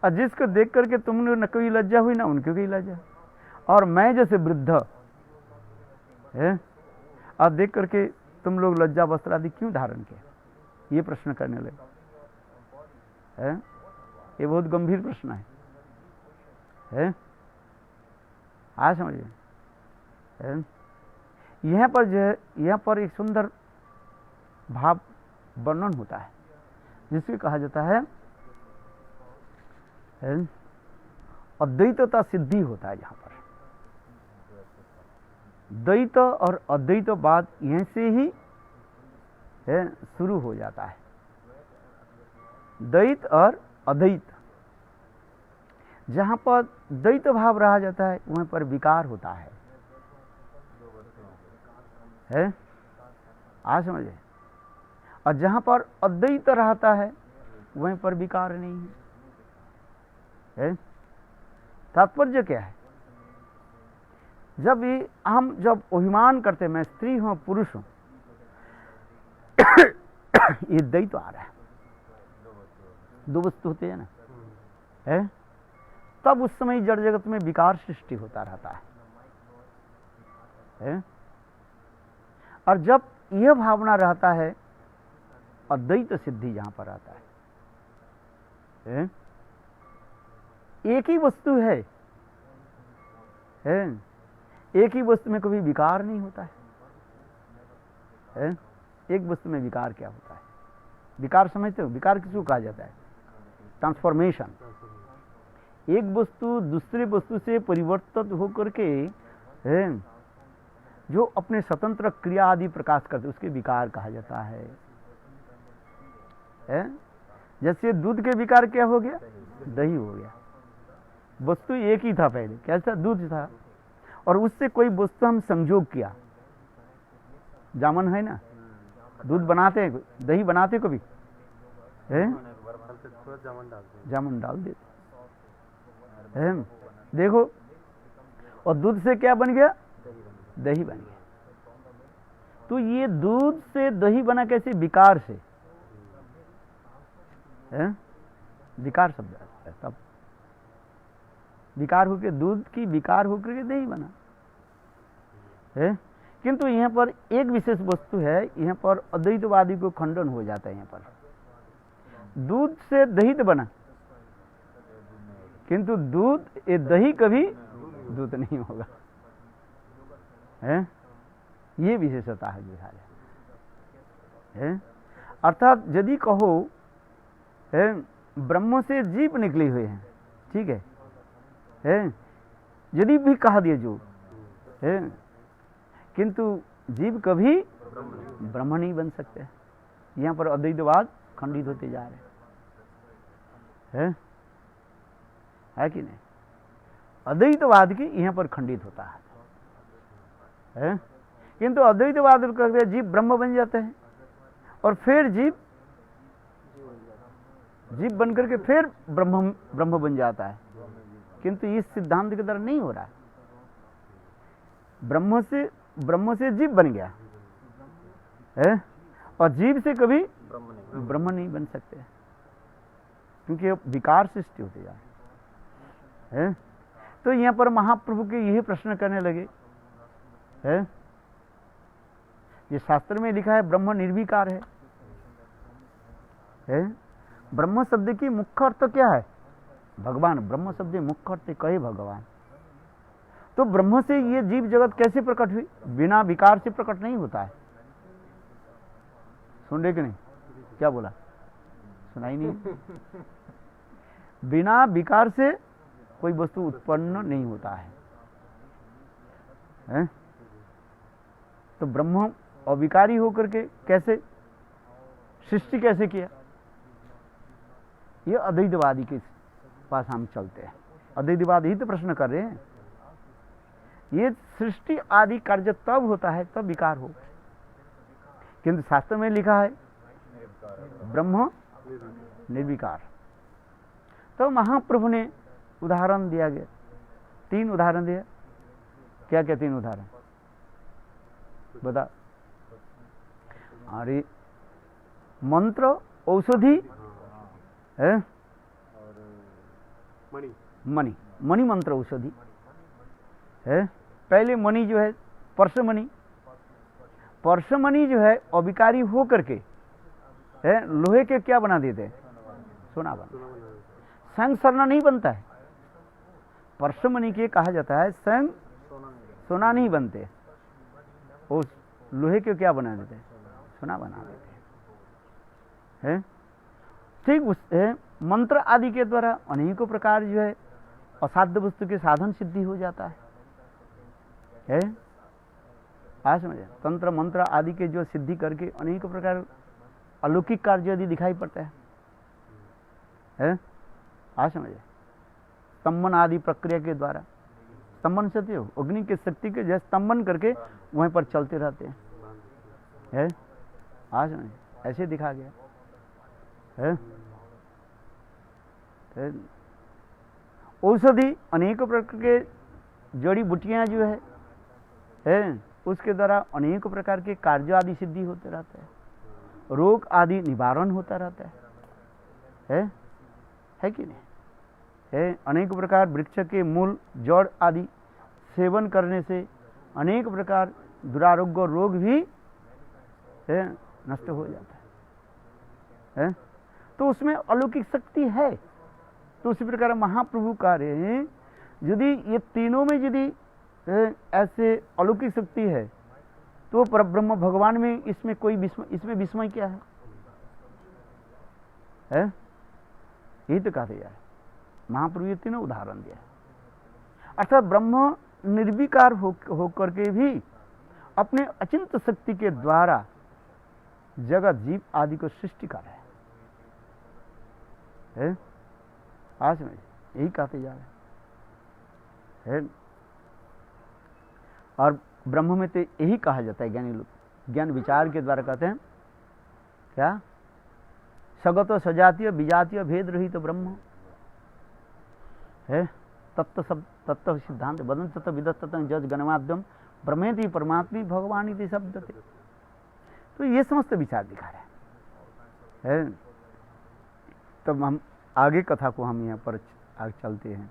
और जिसको देख करके तुमने न कोई लज्जा हुई ना उनकी कोई लज्जा, और मैं जैसे वृद्ध है, और देख करके तुम लोग लज्जा वस्त्र आदि क्यों धारण किया, ये प्रश्न करने लगे है। ये बहुत गंभीर प्रश्न है। हाँ समझिए, यहाँ पर जो है, यहाँ पर एक सुंदर भाव वर्णन होता है जिससे कहा जाता है अद्वैतता सिद्धि होता है। जहाँ पर द्वैत और अद्वैत बात यहीं से ही शुरू हो जाता है। द्वैत और अद्वैत, जहाँ पर द्वैत भाव रहा जाता है वहीं पर विकार होता है। आज समझे, और जहाँ पर अद्वैत रहता है वहीं पर विकार नहीं है। तात्पर्य क्या है, जब हम जब अभिमान करते मैं स्त्री हूं पुरुष हूं ये द्वैत आ रहा है, दो वस्तु होते हैं ना है, तब उस समय जड़ जगत में विकार सृष्टि होता रहता है। और जब यह भावना रहता है अद्वैत सिद्धि जहां पर आता है, एक ही वस्तु है, एक ही वस्तु में कभी विकार नहीं होता है। एक वस्तु में विकार क्या होता है, विकार समझते हो, विकार किसको कहा जाता है? ट्रांसफॉर्मेशन। एक वस्तु दूसरे वस्तु से परिवर्तित होकर के जो अपने स्वतंत्र क्रिया आदि प्रकाश करते उसके विकार कहा जाता है। जैसे दूध के विकार क्या हो गया, दही हो गया। वस्तु एक ही था पहले, कैसा दूध था, और उससे कोई वस्तु हम संयोग किया, जामन है ना, दूध बनाते दही बनाते कभी जामुन डाल देते देखो, और दूध से क्या बन गया, दही बन गया। तो ये दूध से दही बना कैसे, विकार से, विकार शब्द है। तब विकार होकर दूध की विकार होकर के दही बना है। किंतु यहाँ पर एक विशेष वस्तु है, यहाँ पर अद्वैतवादी को खंडन हो जाता है। यहाँ पर दूध से दही तो बना, किंतु दूध ये दही कभी दूध नहीं होगा, है। ये विशेषता है बिहार है। अर्थात यदि कहो है, ब्रह्म से जीव निकली हुई है, ठीक है, यदि भी कहा दिया जो है, किंतु जीव कभी ब्रह्म नहीं बन सकते। यहाँ पर अद्वैतवाद खंडित होते जा रहे है कि नहीं। अद्वैतवाद की यहाँ पर खंडित होता है, किंतु अद्वैतवाद कहते हैं जीव ब्रह्म बन जाते हैं और फिर जीव बन करके फिर ब्रह्म बन जाता है। किंतु इस सिद्धांत के द्वारा नहीं हो रहा है। ब्रह्म से जीव बन गया है और जीव से कभी ब्रह्म नहीं बन सकते, क्योंकि विकार सृष्टि होते जा रहे हैं। तो यहाँ पर महाप्रभु के यही प्रश्न करने लगे है। ये शास्त्र में लिखा है ब्रह्म निर्विकार है। ब्रह्म शब्द की मुख्य अर्थ क्या है? भगवान। ब्रह्म शब्द मुख्य अर्थ कहे भगवान। तो ब्रह्म से ये जीव जगत कैसे प्रकट हुई? बिना विकार से प्रकट नहीं होता है। सुन रहे कि नहीं? क्या बोला? सुनाई नहीं? बिना विकार से कोई वस्तु उत्पन्न नहीं होता है? तो ब्रह्म अविकारी होकर के कैसे सृष्टि कैसे किया? ये अद्वैतवादी के पास हम चलते हैं। अद्वैतवादी ही तो प्रश्न कर रहे हैं। ये सृष्टि आदि कार्य तब होता है तब विकार हो, किंतु शास्त्र में लिखा है ब्रह्म निर्विकार। तो महाप्रभु ने उदाहरण दिया गया, 3 उदाहरण दिया। क्या क्या 3 उदाहरण बता? अरे मंत्र, औषधि है, मणि मंत्र औषधि है। पहले मणि जो है परसमणि जो है अविकारी हो करके है, लोहे के क्या बना देते हैं? सोना बना। स्वयं सोना नहीं बनता है। परसमणि के कहा जाता है स्वयं सोना नहीं बनते, वो लोहे के क्या बना देते हैं? सोना बना देते हैं। ठीक उस मंत्र आदि के द्वारा अनेकों प्रकार जो है असाध्य वस्तु के साधन सिद्धि हो जाता है। आज समझे, तंत्र मंत्र आदि के जो सिद्धि करके अनेकों प्रकार अलौकिक कार्य यदि दिखाई पड़ता है। आज समझे, स्तंभन आदि प्रक्रिया के द्वारा, स्तंभन से हो अग्नि के शक्ति के जैसे स्तंभन करके वहीं पर चलते रहते हैं। आज समझे, ऐसे दिखा गया है। औषधि अनेक प्रकार के जड़ी बूटियां जो है उसके द्वारा अनेक प्रकार के कार्य आदि सिद्धि होते रहते हैं, रोग आदि निवारण होता रहता है कि नहीं? अनेक प्रकार वृक्ष के मूल जड़ आदि सेवन करने से अनेक प्रकार दुरारोग्य रोग भी नष्ट हो जाता है। तो उसमें अलौकिक शक्ति है। तो उसी प्रकार महाप्रभु कह रहे हैं, यदि ये तीनों में यदि ऐसे अलौकिक शक्ति है तो परब्रह्म भगवान में इसमें कोई विस्मय क्या है? यही तो कहते यार महाप्रभु ये तीनों उदाहरण दिया। अर्थात ब्रह्म निर्विकार होकर के भी अपने अचिंत शक्ति के द्वारा जगत जीव आदि को सृष्टि कर रहे हैं। आज में यही कहते जा रहे हैं। और ब्रह्म में तो यही कहा जाता है, ज्ञानी लोग ज्ञान विचार के द्वारा कहते हैं क्या? सगत सजातीय विजातीय भेद रहित तो ब्रह्म है। तत्व सिद्धांत बदन तत्व विदत जज गणमाद्यम ब्रह्मेति परमात्मी भगवान इति शब्द थे। तो ये समस्त विचार दिखा रहे हैं। तब हम आगे कथा को हम यहाँ पर आगे चलते हैं।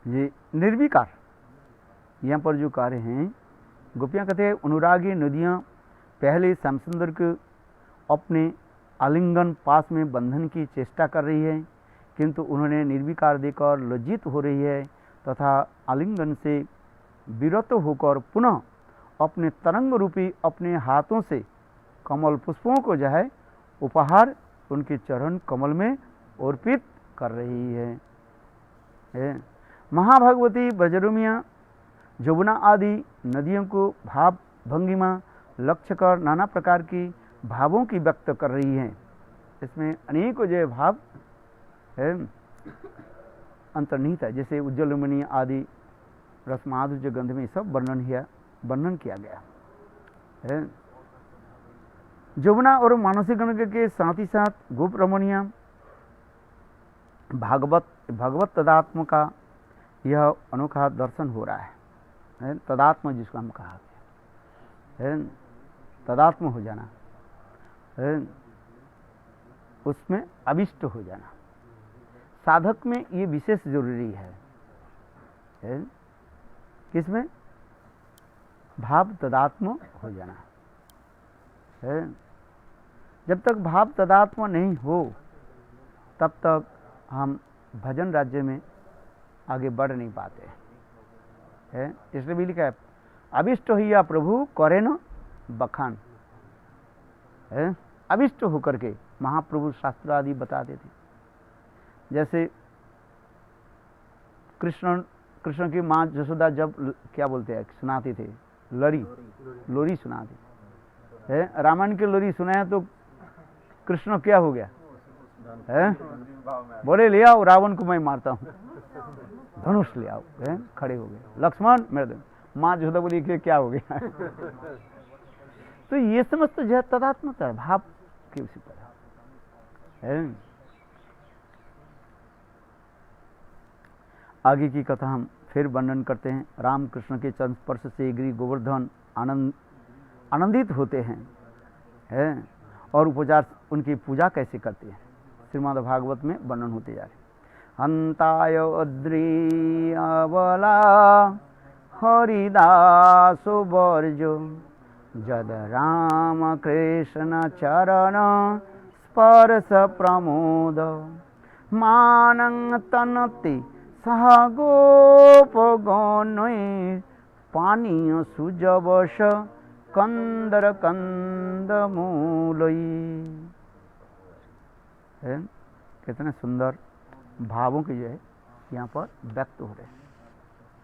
ये निर्विकार। यहाँ पर जो कार्य हैं, गोपियाँ कहते हैं अनुरागी नदियाँ पहले श्याम सुंदर को अपने आलिंगन पास में बंधन की चेष्टा कर रही है, किंतु उन्होंने निर्विकार देकर लज्जित हो रही है तथा आलिंगन से विरत होकर पुनः अपने तरंग रूपी अपने हाथों से कमल पुष्पों को जो है उपहार उनके चरण कमल में अर्पित कर रही है। महाभागवती ब्रजरूमिया जमुना आदि नदियों को भाव भंगिमा लक्ष्य कर नाना प्रकार की भावों की व्यक्त कर रही हैं। इसमें अनेकों जो भाव है अंतर्निहित है, जैसे उज्ज्वलमणि आदि रसमाधुर्य गंध में सब वर्णन किया गया है। जमुना और मानसी गण के साथ ही साथ गोप रमणिया भगवत तदात्म का यह अनोखा दर्शन हो रहा है। तदात्म जिसको हम कहा है, तदात्म हो जाना है, उसमें अभिष्ट हो जाना। साधक में ये विशेष जरूरी है। किसमें? भाव तदात्म हो जाना है। जब तक भाव तदात्म नहीं हो तब तक हम भजन राज्य में आगे बढ़ नहीं पाते हैं। इसलिए भी लिखा है अभिष्ट हिया प्रभु करे न बखान। अभिष्ट होकर के महाप्रभु शास्त्र आदि बताते थे। जैसे कृष्ण की माँ जसोदा जब क्या बोलते हैं सुनाती थे, लोरी सुनाती है। रामायण की लोरी सुनाया तो कृष्ण क्या हो गया है? बोले ले आओ रावण को मैं मारता हूँ, धनुष ले आओ। खड़े हो गए लक्ष्मण मेरे दे। माँ जसोदा बोली कि क्या हो गया? तो ये समस्त जो है तदात्मता भाव की उसी तरह है। आगे की कथा हम फिर वर्णन करते हैं। राम कृष्ण के चरण स्पर्श से गिरि गोवर्धन आनंदित होते हैं और उपचार उनकी पूजा कैसे करते हैं श्रीमद् भागवत में वर्णन होते जा रहे। हंताय अद्री अबला हरिदासो वर्जो जद राम कृष्ण चरण स्पर्श प्रमोद मानं तनति सह गोप गौनय पानीय सुजवश कंदर कंद मूलई। कितने सुंदर भावों के जो है यहाँ पर व्यक्त हो रहे हैं,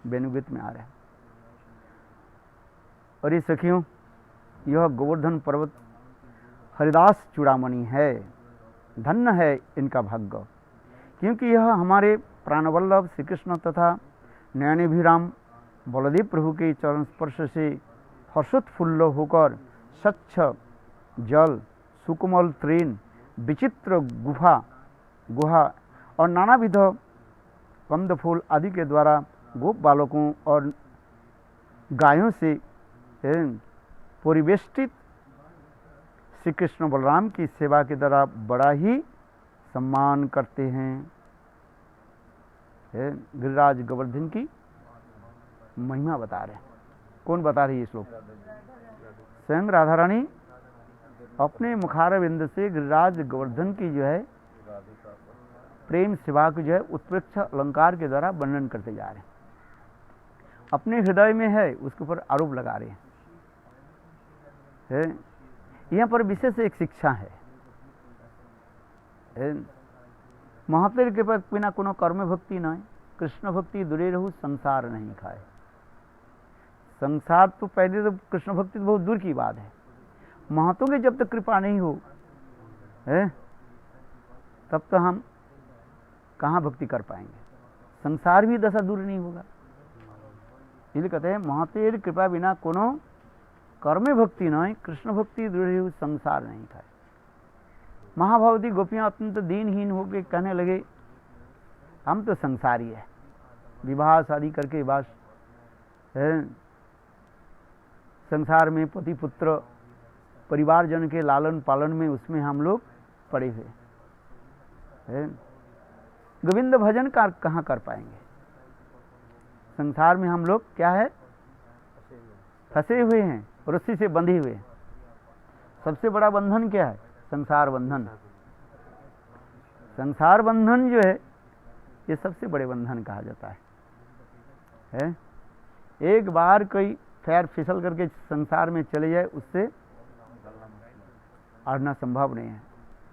वेणुगीत में आ रहे हैं। और ये सखियों, यह गोवर्धन पर्वत हरिदास चूड़ामणि है। धन्य है इनका भाग्य, क्योंकि यह हमारे प्राणवल्लभ श्री कृष्ण तथा नयनाभिराम बलदेव प्रभु के चरण स्पर्श से हर्षोत्फुल्ल होकर स्वच्छ जल, सुकोमल तृण, विचित्र गुहा और नानाविध कंद फूल आदि के द्वारा गोप बालकों और गायों से परिवेष्टित श्री कृष्ण बलराम की सेवा के द्वारा बड़ा ही सम्मान करते हैं। गिरिराज गोवर्धन की महिमा बता रहे हैं। कौन बता रही है श्लोक? स्वयं राधा रानी अपने मुखारविंद से गिरिराज गोवर्धन की जो है प्रेम सेवा को जो है उत्प्रेक्ष अलंकार के द्वारा वर्णन करते जा रहे हैं। अपने हृदय में है उसके ऊपर आरोप लगा रहे हैं। यहाँ पर विशेष एक शिक्षा है। महातेर के पास बिना कोनो कर्म भक्ति न कृष्ण भक्ति दूरे रहू संसार नहीं खाए। संसार तो पहले तो कृष्ण भक्ति तो बहुत दूर की बात है। महातों की जब तक कृपा नहीं हो तब तो हम कहाँ भक्ति कर पाएंगे। संसार भी दशा दूर नहीं होगा। इसलिए कहते हैं महातेर कृपा बिना कोनो कर्म भक्ति न कृष्ण भक्ति दूर रहू संसार नहीं खाए। महाभावती गोपियां अत्यंत दीनहीन होकर कहने लगे हम तो संसारी है, विवाह शादी करके बस संसार में पति पुत्र परिवारजन के लालन पालन में उसमें हम लोग पड़े हुए। गोविंद भजन का कहाँ कर पाएंगे। संसार में हम लोग क्या है, फंसे हुए हैं, रस्सी से बंधे हुए हैं। सबसे बड़ा बंधन क्या है, संसार बंधन। संसार बंधन जो है ये सबसे बड़े बंधन कहा जाता है? एक बार कोई पैर फिसल करके संसार में चले जाए, उससे आड़ना संभव नहीं है।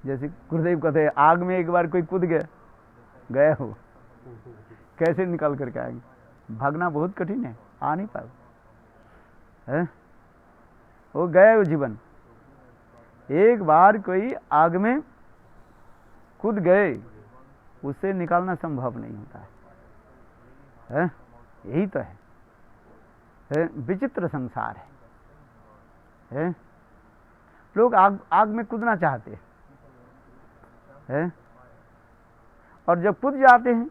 जैसे गुरुदेव कहते हैं, आग में एक बार कोई कूद गया हो, कैसे निकल करके आएंगे? भागना बहुत कठिन है, आ नहीं पाए। वो गया वो जीवन। एक बार कोई आग में कूद गए, उससे निकालना संभव नहीं होता है। यही तो है, विचित्र संसार है। लोग आग में कूदना चाहते हैं, और जब कूद जाते हैं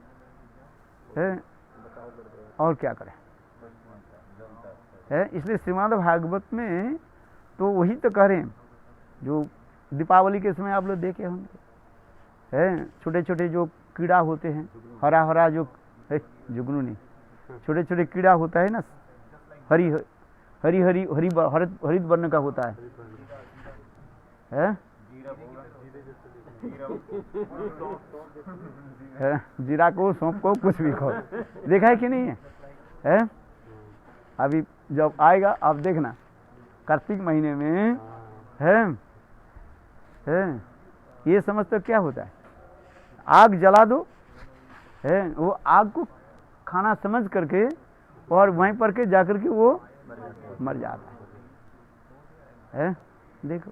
और क्या करें? इसलिए श्रीमद् भागवत में तो वही तो कह रहे हैं, जो दीपावली के समय आप लोग देखे होंगे, छोटे छोटे जो कीड़ा होते हैं, हरा हरा जो जुगनू नहीं, छोटे छोटे कीड़ा होता है ना, हरी हरी हरी हरी हरित वर्ण का होता है, जीरा को, सौंफ को, कुछ भी कहो, देखा है कि नहीं है? अभी जब आएगा आप देखना, कार्तिक महीने में ये समझ तो क्या होता है, आग जला दो, वो आग को खाना समझ करके और वहीं पर के जाकर के वो मर जाता है। देखो,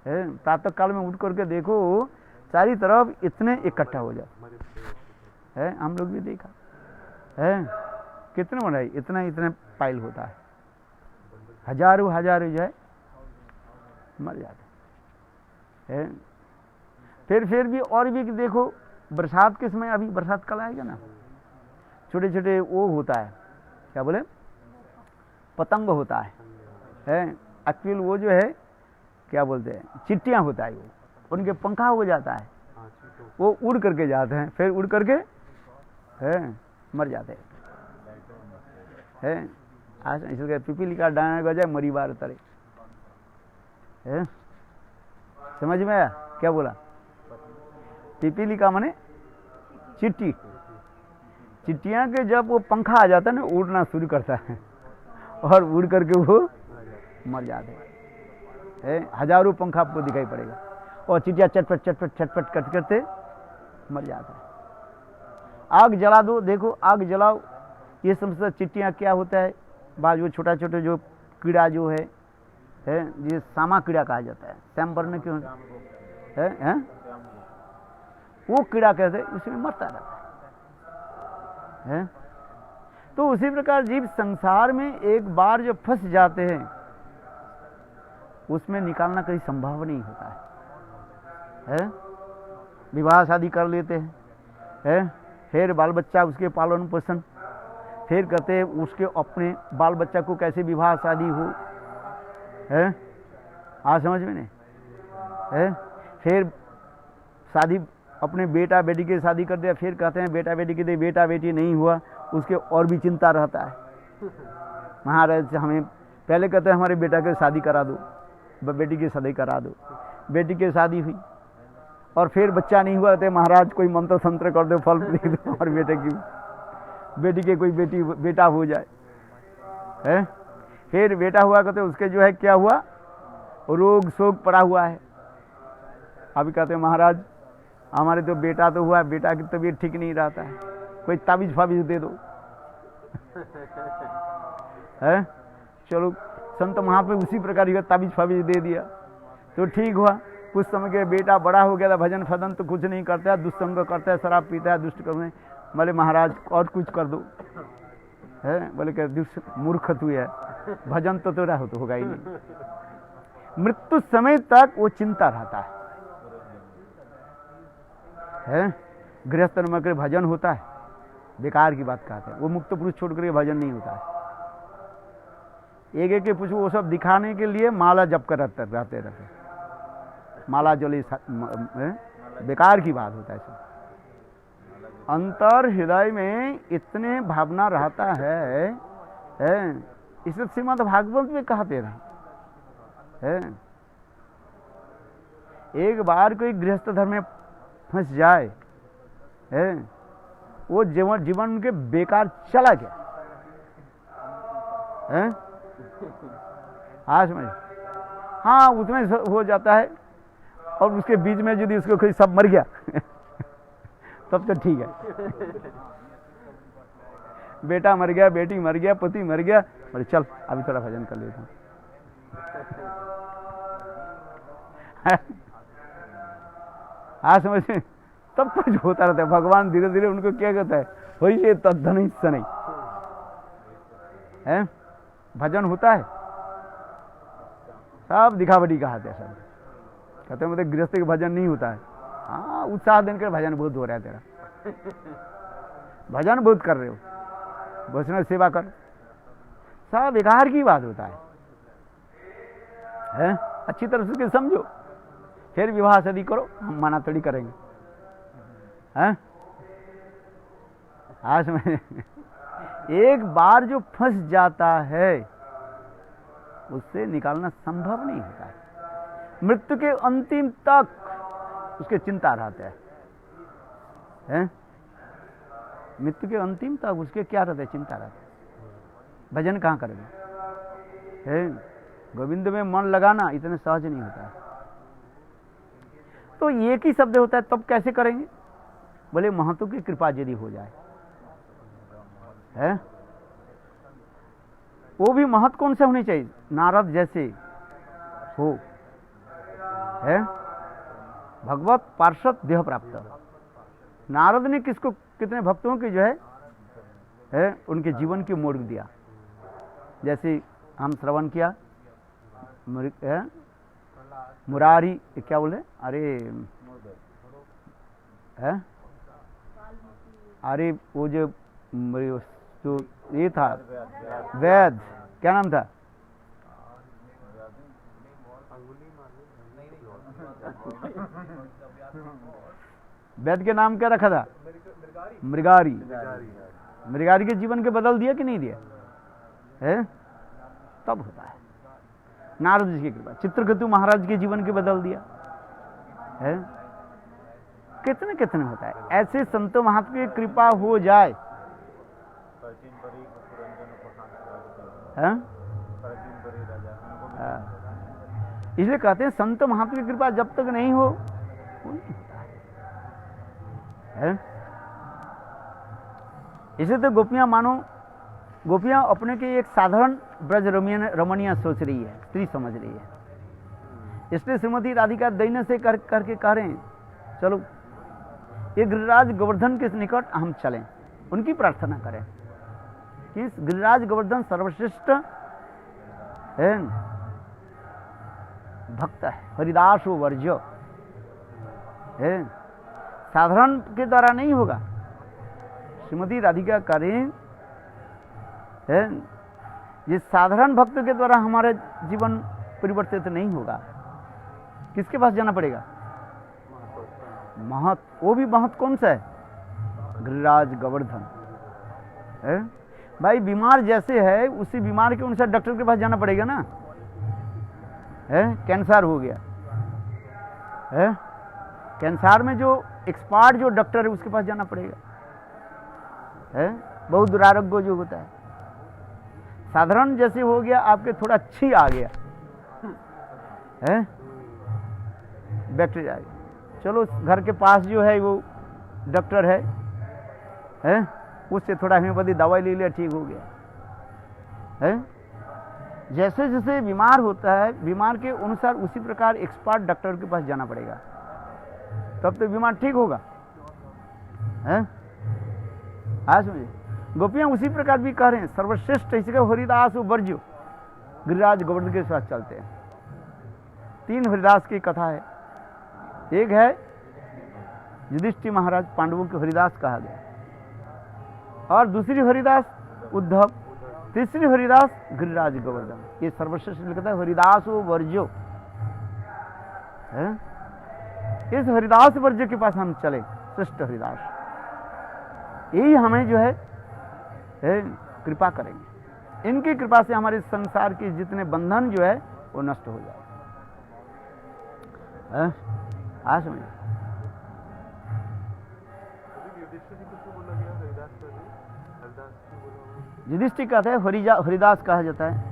प्रातः काल में उठ करके देखो, चारी तरफ इतने इकट्ठा हो जाते। हम लोग भी देखा कितने बनाई, इतना पाइल होता है, हजारों हजारों जो है मर जाते हैं। फिर भी और भी देखो, बरसात के समय, अभी बरसात कल आएगा ना, छोटे छोटे वो होता है, क्या बोले, पतंग होता है, एक्चुअल वो जो है क्या बोलते हैं, चिट्टियां होता है, वो उनके पंखा हो जाता है, वो उड़ करके जाते हैं, फिर उड़ करके मर जाते हैं। आज इसलिए पिपीली का डाना गजाए मरी बार तरे। समझ में आया क्या बोला? पिपीली का माने चिट्टी। चिट्टियां के जब वो पंखा आ जाता है ना, उड़ना शुरू करता है और उड़ करके वो मर जाते हैं। हजारों पंखा आपको दिखाई पड़ेगा, और चिट्टियां चटपट चटपट चटपट करते मर जाता है। आग जला दो, देखो आग जलाओ, ये समझता चिट्टियां क्या होता है, बाज वो छोटा छोटे जो कीड़ा जो है ये सामा कीड़ा कहा जाता है, श्याम वर्ण क्यों है, वो कीड़ा कहते हैं, उसमें मरता रहता है। तो उसी प्रकार जीव संसार में एक बार जो फंस जाते हैं, उसमें निकालना कहीं संभव नहीं होता है। विवाह शादी कर लेते हैं, फिर बाल बच्चा, उसके पालन पोषण, फिर कहते हैं उसके अपने बाल बच्चा को कैसे विवाह शादी हो, आज समझ में नहीं। फिर शादी अपने बेटा बेटी की शादी कर दिया, फिर कहते हैं बेटा बेटी की, बेटा बेटी नहीं हुआ, उसके और भी चिंता रहता है। महाराज हमें पहले कहते हैं हमारे बेटा की शादी करा दो, बेटी की शादी करा दो, बेटी की शादी हुई और फिर बच्चा नहीं हुआ, तो महाराज कोई मंत्र तंत्र कर दो, फल दे दो और बेटी के कोई बेटा हो जाए। फिर बेटा हुआ कहते उसके जो है क्या हुआ, रोग शोक पड़ा हुआ है। अभी कहते हैं महाराज हमारे तो बेटा तो हुआ, बेटा की तबीयत ठीक नहीं रहता है, कोई ताबीज फाबीज दे दो। चलो संत वहां पे उसी प्रकार की ताबीज फाबीज दे दिया तो ठीक हुआ। कुछ समय के बेटा बड़ा हो गया था, भजन फदन तो कुछ नहीं करता है, दुष्संग करता है, शराब पीता है, दुष्ट करने। बोले महाराज और कुछ कर दो, बोले क्या मूर्ख तू है, भजन तो तेरा होगा ही नहीं। मृत्यु समय तक वो चिंता रहता है। गृहस्थ में अगर भजन होता है, बेकार की बात कहते हैं, वो मुक्त पुरुष छोड़ करके भजन नहीं होता है। एक एक के पूछो, वो सब दिखाने के लिए माला जप कर रहते माला जली, बेकार की बात होता है सब। अंतर हृदय में इतने भावना रहता है, इसे श्रीमद् भागवत में कहते रहे। एक बार कोई गृहस्थ धर्म में फंस जाए, वो जीवन के बेकार चला गया। आज समझ, हाँ उसमें हो जाता है, और उसके बीच में यदि उसको कोई सब मर गया तब तो ठीक है। बेटा मर गया, बेटी मर गया, पति मर गया, बोले चल अभी थोड़ा भजन कर लेता हूँ। आज समझ, तब कुछ होता रहता है। भगवान धीरे धीरे उनको क्या कहता है, होइए तद्धन नहीं है, भजन होता है। सब दिखावटी कहाते हैं, सब कहते हैं मतलब गृहस्थ के भजन नहीं होता है। हाँ उत्साह देकर भजन बहुत हो रहा है तेरा, भजन बहुत कर रहे हो, वैष्णव सेवा कर, सब बेकार की बात होता है? अच्छी तरह से समझो, फिर विवाह शादी करो, हम मना थोड़ी करेंगे। हैं? आज में एक बार जो फंस जाता है उससे निकालना संभव नहीं होता है। मृत्यु के अंतिम तक उसके चिंता रहता है। मृत्यु के अंतिम तक उसके क्या रहता है, चिंता रहता है। भजन कहाँ करेंगे? गोविंद में मन लगाना इतने सहज नहीं होता है। तो एक ही शब्द होता है, तब कैसे करेंगे? बोले महतों की कृपा यदि हो जाए, है वो भी महत कौन से होने चाहिए? नारद जैसे हो, है भगवत पार्षद देह प्राप्त। नारद ने किसको, कितने भक्तों के जो है उनके जीवन की मोड़ दिया। जैसे हम श्रवण किया, मुरारी क्या बोले, अरे वो जो ये था वैद, क्या नाम था? वैद के नाम क्या रखा था? मृगारी। मृगारी के जीवन के बदल दिया कि नहीं दिया? है तब होता है। नारद जी की कृपा, चित्रकेतु महाराज के जीवन के बदल दिया है। कितने कितने होता है ऐसे संतों महात्मा की कृपा हो जाए, इसलिए कहते हैं संत महात्मा की कृपा जब तक नहीं हो है। इसे तो गोपियां मानो, गोपियां अपने के एक साधारण ब्रज रमणीय सोच रही है, स्त्री समझ रही है। इसलिए श्रीमती राधिका दैन्य से करके कह रहे हैं चलो ये गिरिराज गोवर्धन के निकट हम चलें, उनकी प्रार्थना करें कि गिरिराज गोवर्धन सर्वश्रेष्ठ है, भक्त है, हरिदास वर्ज्य है, साधारण के द्वारा नहीं होगा। श्रीमती राधिका करें है, ये साधारण भक्त के द्वारा हमारा जीवन परिवर्तित नहीं होगा। किसके पास जाना पड़ेगा? महत। वो भी महत कौन सा है? गिरिराज गोवर्धन है। भाई बीमार जैसे है उसी बीमार के अनुसार डॉक्टर के पास जाना पड़ेगा ना, है कैंसर हो गया है, कैंसर में जो एक्सपर्ट जो डॉक्टर है उसके पास जाना पड़ेगा, है बहुत दुरारोग्य जो होता है। साधारण जैसे हो गया, आपके थोड़ा छी आ गया है, बैक्टीरिया, चलो घर के पास जो है वो डॉक्टर है उससे थोड़ा होम्योपैथी दवाई ले लिया, ठीक हो गया है। जैसे जैसे बीमार होता है, बीमार के अनुसार उसी प्रकार एक्सपर्ट डॉक्टर के पास जाना पड़ेगा, तब तो बीमार ठीक होगा है। आज समझिए, गोपियां उसी प्रकार भी कह रहे हैं सर्वश्रेष्ठ इसके हरिदास वर्ज्य, गिरिराज गोवर्धन के साथ चलते हैं। 3 हरिदास की कथा है। एक है युधिष्ठिर महाराज, पांडवों के हरिदास कहा गया, और दूसरी हरिदास उद्धव, तीसरी हरिदास गिरिराज गोवर्धन। ये सर्वश्रेष्ठ लिखता है हरिदास वर्ज्यो है। इस हरिदास वर्ज्य के पास हम चले, श्रेष्ठ हरिदास यही हमें जो है कृपा करेंगे। इनकी कृपा से हमारे संसार के जितने बंधन जो है वो नष्ट हो जाए। आज में युधिष्ठिर कहते हैं हरिदास कहा जाता है।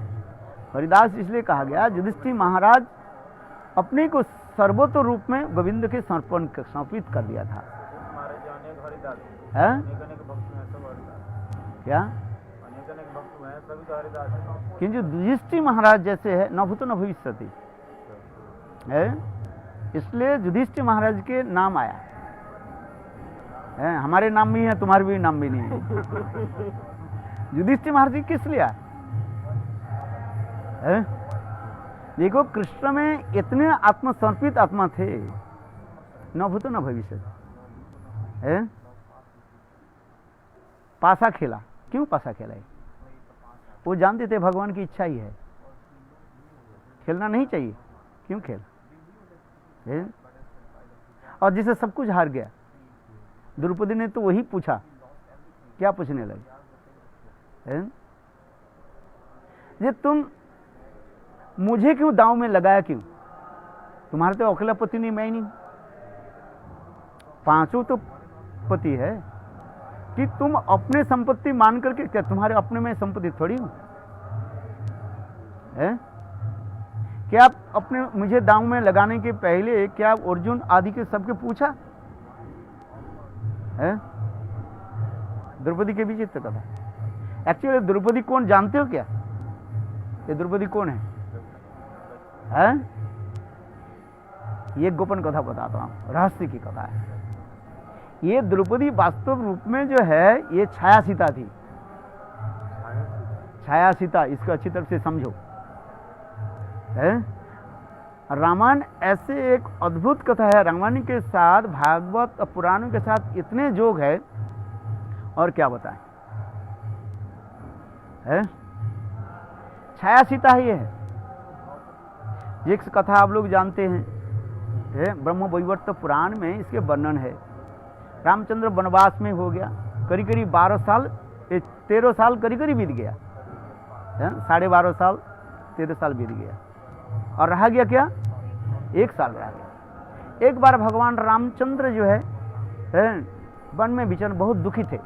हरिदास इसलिए कहा गया, युधिष्ठिर महाराज अपने को सर्वोत्तम रूप में गोविंद के समर्पित कर दिया था। है क्या? किंतु युधिष्ठिर महाराज जैसे है न भूतो न भविष्यति है, इसलिए युधिष्ठिर महाराज के नाम आया है। हमारे नाम भी है, तुम्हारे भी नाम भी नहीं है। युधिष्ठिर महाराज किस लिए आए? देखो कृष्ण में इतने आत्मसमर्पित आत्मा थे, न भूतो न भविष्य है। पासा खेला, क्यों पासा खेला है? वो जानते थे भगवान की इच्छा ही है, खेलना नहीं चाहिए, क्यों खेल है? और जिसे सब कुछ हार गया, द्रौपदी ने तो वही पूछा, क्या पूछने लगे है? ये तुम मुझे क्यों दांव में लगाया, क्यों? तुम्हारे तो अकेला पति नहीं, मैं ही नहीं, पांचों तो पति है कि तुम अपने संपत्ति मान करके, क्या तुम्हारे अपने में संपत्ति थोड़ी हूं है? क्या आप अपने मुझे दांव में लगाने के पहले क्या अर्जुन आदि के सबके पूछा है? द्रौपदी के बीच तो कथा। एक्चुअली द्रौपदी कौन जानते हो क्या? ये द्रौपदी कौन है? ये गोपन कथा बताता हूं, रहस्य की कथा है। ये द्रौपदी वास्तव रूप में जो है ये छाया सीता थी। छाया सीता, इसको अच्छी तरह से समझो है। रामायण ऐसे एक अद्भुत कथा है, रामायण के साथ भागवत और पुराणों के साथ इतने जोग है, और क्या बताएं है? छाया सीता ही है। एक कथा आप लोग जानते हैं, ब्रह्म वैवर्त पुराण में इसके वर्णन है। रामचंद्र वनवास में हो गया, करीब करीब 12 साल 13 साल करीब करीब बीत गया, 12.5 साल 13 साल बीत गया, और रहा गया क्या? 1 साल रह गया। एक बार भगवान रामचंद्र जो है वन में विचरण बहुत दुखी थे।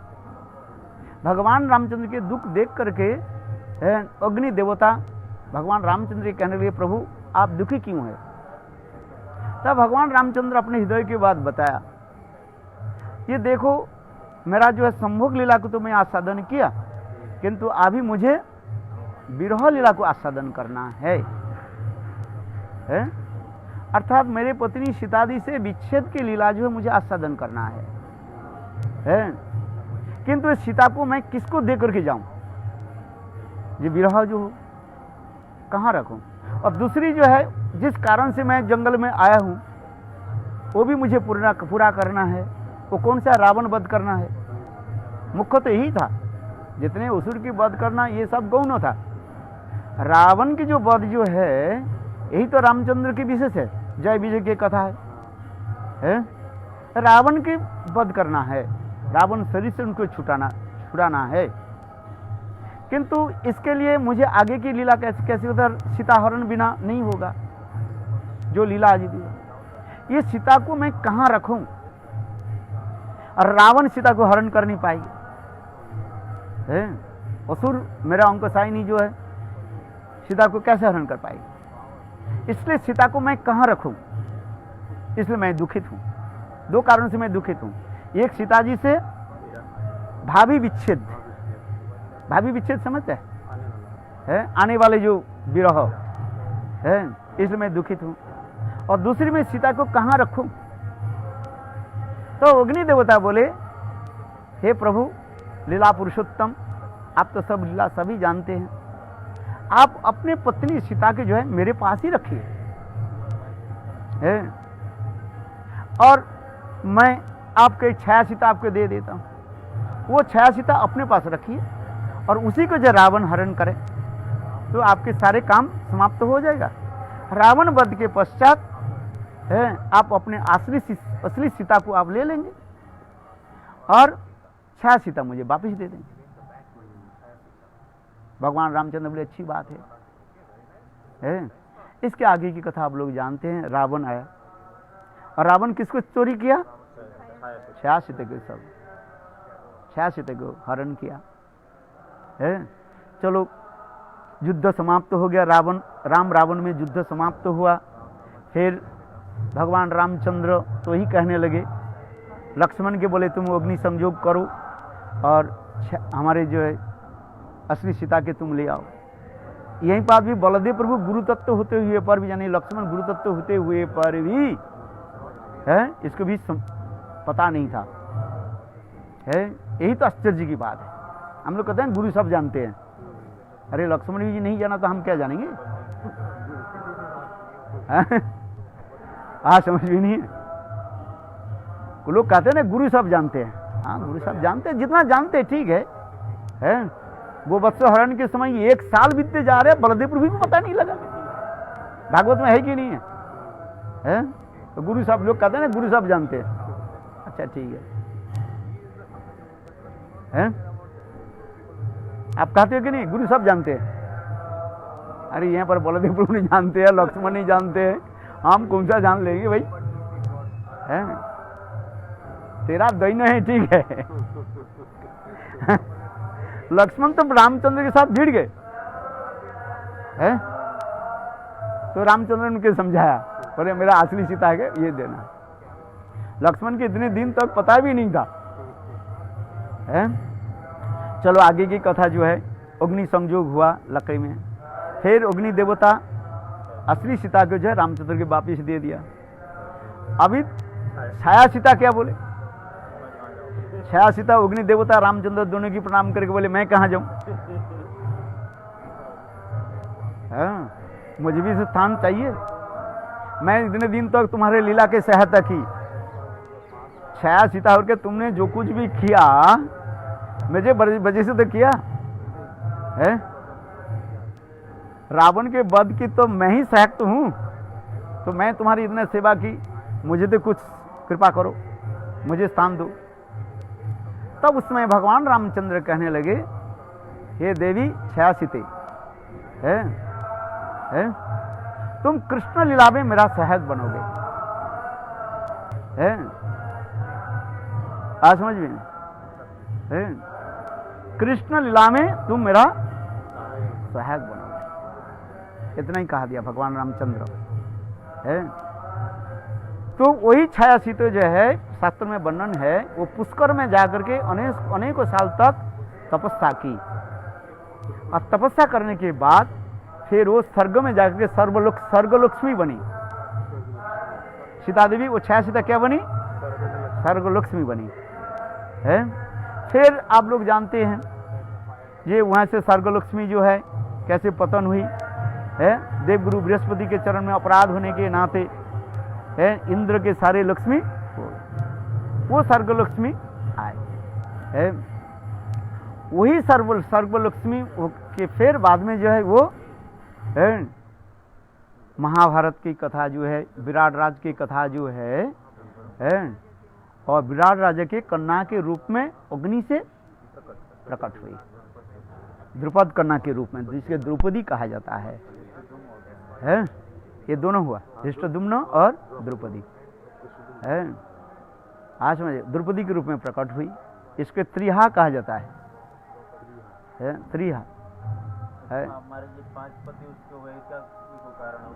भगवान रामचंद्र के दुख देख करके अग्नि देवता भगवान रामचंद्र के कहने लगे, प्रभु आप दुखी क्यों हैं? तब भगवान रामचंद्र अपने हृदय की बात बताया, ये देखो मेरा जो है संभोग लीला को तो मैं आस्वादन किया, किंतु अभी मुझे विरह लीला को आस्वादन करना है? अर्थात मेरे पत्नी सीतादी से विच्छेद की लीला जो है मुझे आस्वादन करना है? किंतु इस सीता को मैं किसको दे करके जाऊं? ये विरह जो हो कहाँ रखूं? और दूसरी जो है जिस कारण से मैं जंगल में आया हूं वो भी मुझे पूरा करना है। वो कौन सा? रावण वध करना है। मुख्य तो यही था, जितने असुर की वध करना ये सब गौण था। रावण की जो वध जो है यही तो रामचंद्र की विशेष है, जय विजय की कथा है? रावण की वध करना है, रावण शरीर से उनको छुड़ाना है। किंतु इसके लिए मुझे आगे की लीला कैसे उधर सीता हरण बिना नहीं होगा, जो लीला आज दी। ये सीता को मैं कहाँ रखूं? और रावण सीता को हरण कर नहीं पाएगी। असुर मेरा अंकसायनी जो है सीता को कैसे हरण कर पाएगी? इसलिए सीता को मैं कहाँ रखूं? इसलिए मैं दुखित हूं। 2 कारणों से मैं दुखित हूं। एक सीता जी से भावी विच्छेद समझते हैं? आने वाले जो विरह है, इसलिए मैं दुखित हूं। और दूसरी में सीता को कहाँ रखूं? तो अग्नि देवता बोले, हे प्रभु लीला पुरुषोत्तम, आप तो सब लीला सभी जानते हैं, आप अपने पत्नी सीता के जो है मेरे पास ही रखिए, और मैं आपके छाया सीता आपको दे देता हूं। वो छाया सीता अपने पास रखिए, और उसी को जो रावण हरण करे तो आपके सारे काम समाप्त हो जाएगा। रावण वध के पश्चात आप अपने असली सीता को आप ले लेंगे, और छाया सीता मुझे वापस दे दें। भगवान रामचंद्र बोले अच्छी बात है। इसके आगे की कथा आप लोग जानते हैं। रावण आया और रावण किसको चोरी किया? छाया सीता को, सब छाया सीता को हरण किया है। चलो युद्ध समाप्त हो गया, राम रावण में युद्ध समाप्त हुआ। फिर भगवान रामचंद्र तो ही कहने लगे, लक्ष्मण के बोले तुम अग्नि संयोग करो और हमारे जो है असली सीता के तुम ले आओ। यहीं पर भी बलदेव प्रभु गुरु तत्व होते हुए पर भी, यानी लक्ष्मण गुरु तत्व होते हुए पर भी है इसको भी पता नहीं था है। यही तो आश्चर्य की बात है। हम लोग कहते हैं गुरु सब जानते हैं, अरे लक्ष्मण जी नहीं जाना तो हम क्या जानेंगे? समझ भी नहीं है। लोग कहते हैं ना गुरु सब जानते हैं। हाँ, गुरु सब जानते हैं, जितना जानते हैं ठीक है। वो बत्सो हरण के समय 1 साल बीतते जा रहे हैं, बलदेव प्रभु को पता नहीं लगा। भागवत में है कि नहीं है? तो गुरु सब, लोग कहते हैं ना गुरु सब जानते हैं। अच्छा ठीक है? आप कहते हो कि नहीं गुरु सब जानते हैं? अरे यहाँ पर बलदेव प्रभु नहीं जानते हैं, लक्ष्मण नहीं जानते हैं, हम कौन सा जान लेंगे भाई? तेरा दैन्य है, ठीक है। लक्ष्मण तो रामचंद्र के साथ भिड़ गए हैं, तो रामचंद्र ने उनके समझाया, बोले मेरा असली सीता है ये देना। लक्ष्मण के इतने दिन तक पता भी नहीं था है। चलो आगे की कथा जो है, अग्नि संयोग हुआ लकड़ी में। फिर अग्नि देवता असली सीता को जो है रामचंद्र के वापिस दे दिया। अभी छाया सीता क्या बोले? छाया सीता अग्नि देवता रामचंद्र दोनों की प्रणाम करके बोले मैं कहाँ जाऊं? मुझे भी स्थान चाहिए। मैं इतने दिन तक तुम्हारे लीला के सहायता की। छाया सीता होकर तुमने जो कुछ भी किया मुझे वजह से तो किया है। रावण के वध की तो मैं ही सहायक हूं, तो मैं तुम्हारी इतने सेवा की, मुझे तो कुछ कृपा करो, मुझे स्थान दो। तब उस समय भगवान रामचंद्र कहने लगे, हे देवी छाया सीते है, तुम कृष्ण लीला में मेरा सहायक बनोगे है। आज समझ में है? कृष्ण लीला में तुम मेरा सहायक बनोगे। इतना ही कहा दिया भगवान रामचंद्र है। तो वही छाया सीता जो है शास्त्र में वर्णन है, वो पुष्कर में जाकर के अनेकों साल तक तपस्या की, और तपस्या करने के बाद फिर वो स्वर्ग में जाकर के स्वर्गलक्ष्मी बनी। सीता देवी वो छाया सीता क्या बनी? स्वर्गलक्ष्मी बनी है। फिर आप लोग जानते हैं ये वहां से स्वर्गलक्ष्मी जो है कैसे पतन हुई है। देवगुरु बृहस्पति के चरण में अपराध होने के नाते है इंद्र के सारे लक्ष्मी वो स्वर्गलक्ष्मी आए है। वही स्वर्गलक्ष्मी के फिर बाद में जो है वो है महाभारत की कथा जो है, विराट राज की कथा जो है और विराट राजा के कन्या के रूप में अग्नि से प्रकट हुई, द्रुपद कन्या के रूप में, जिसके द्रौपदी कहा जाता है। ये दोनों हुआ, धृष्टद्युम्न और द्रौपदी है। आज समझे, द्रौपदी के रूप में प्रकट हुई, इसके त्रिहा कहा जाता है, त्रिहा है। हमारे जो 5 पति उसके हुए क्या कारण हो?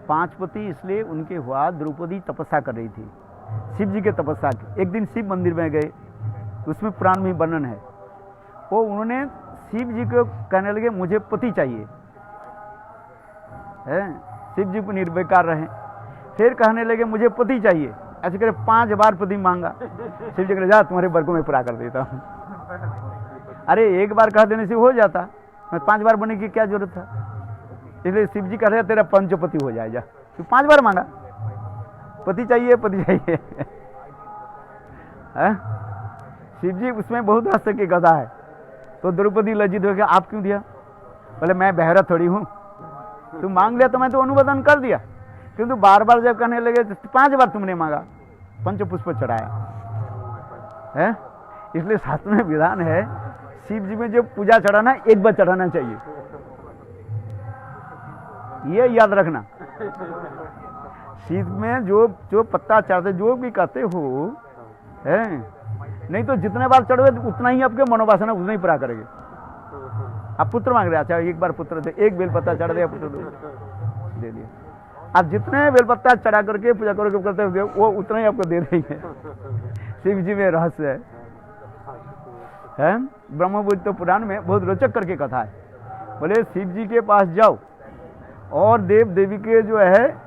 5 पति इसलिए उनके हुआ, द्रौपदी तपस्या कर रही थी, शिव जी के तपस्या की। एक दिन शिव मंदिर में गए, उसमें पुराण में वर्णन है, वो उन्होंने शिव जी को कहने लगे मुझे पति चाहिए है। शिव जी को निर्विकार रहे, फिर कहने लगे मुझे पति चाहिए, ऐसे करे 5 बार पति मांगा। शिव जी कहे जा तुम्हारे वर्ग को मैं पूरा कर देता हूँ। अरे एक बार कह देने से हो जाता, मैं 5 बार बनने की क्या जरूरत था? इसलिए शिव जी कह रहे तेरा पंचपति हो जाए, जा तू 5 बार मांगा, पति चाहिए पति चाहिए। शिव जी उसमें बहुत हास्य की कथा है। तो द्रौपदी लज्जित हो गया, आप क्यों दिया? बोले मैं बहरा थोड़ी हूँ, तू मांग लिया तो मैं तो अनुवादन कर दिया, किंतु बार बार जब कहने लगे तो 5 बार तुमने मांगा, पंचपुष्प चढ़ाया है। इसलिए शास्त्र में विधान है, शिव जी में जो पूजा चढ़ाना एक बार चढ़ाना चाहिए, ये याद रखना। शिव में जो पत्ता चढ़ाते, जो भी कहते हो, है नहीं तो जितने बार चढ़ोगे उतना ही आपके मनोवासना उतना ही पूरा करेंगे। आप पुत्र मांग रहे, अच्छा एक बार पुत्र दे, एक बेल पत्ता चढ़ दिया, पुत्र दे दिया। आप जितने बेल पत्ता चढ़ा करके पूजा करोगे करते हो वो उतना ही आपको दे देंगे। शिव जी में रहस्य है। ब्रह्मपुत्र पुराण में बहुत रोचक करके कथा है। बोले शिव जी के पास जाओ और देव देवी के जो है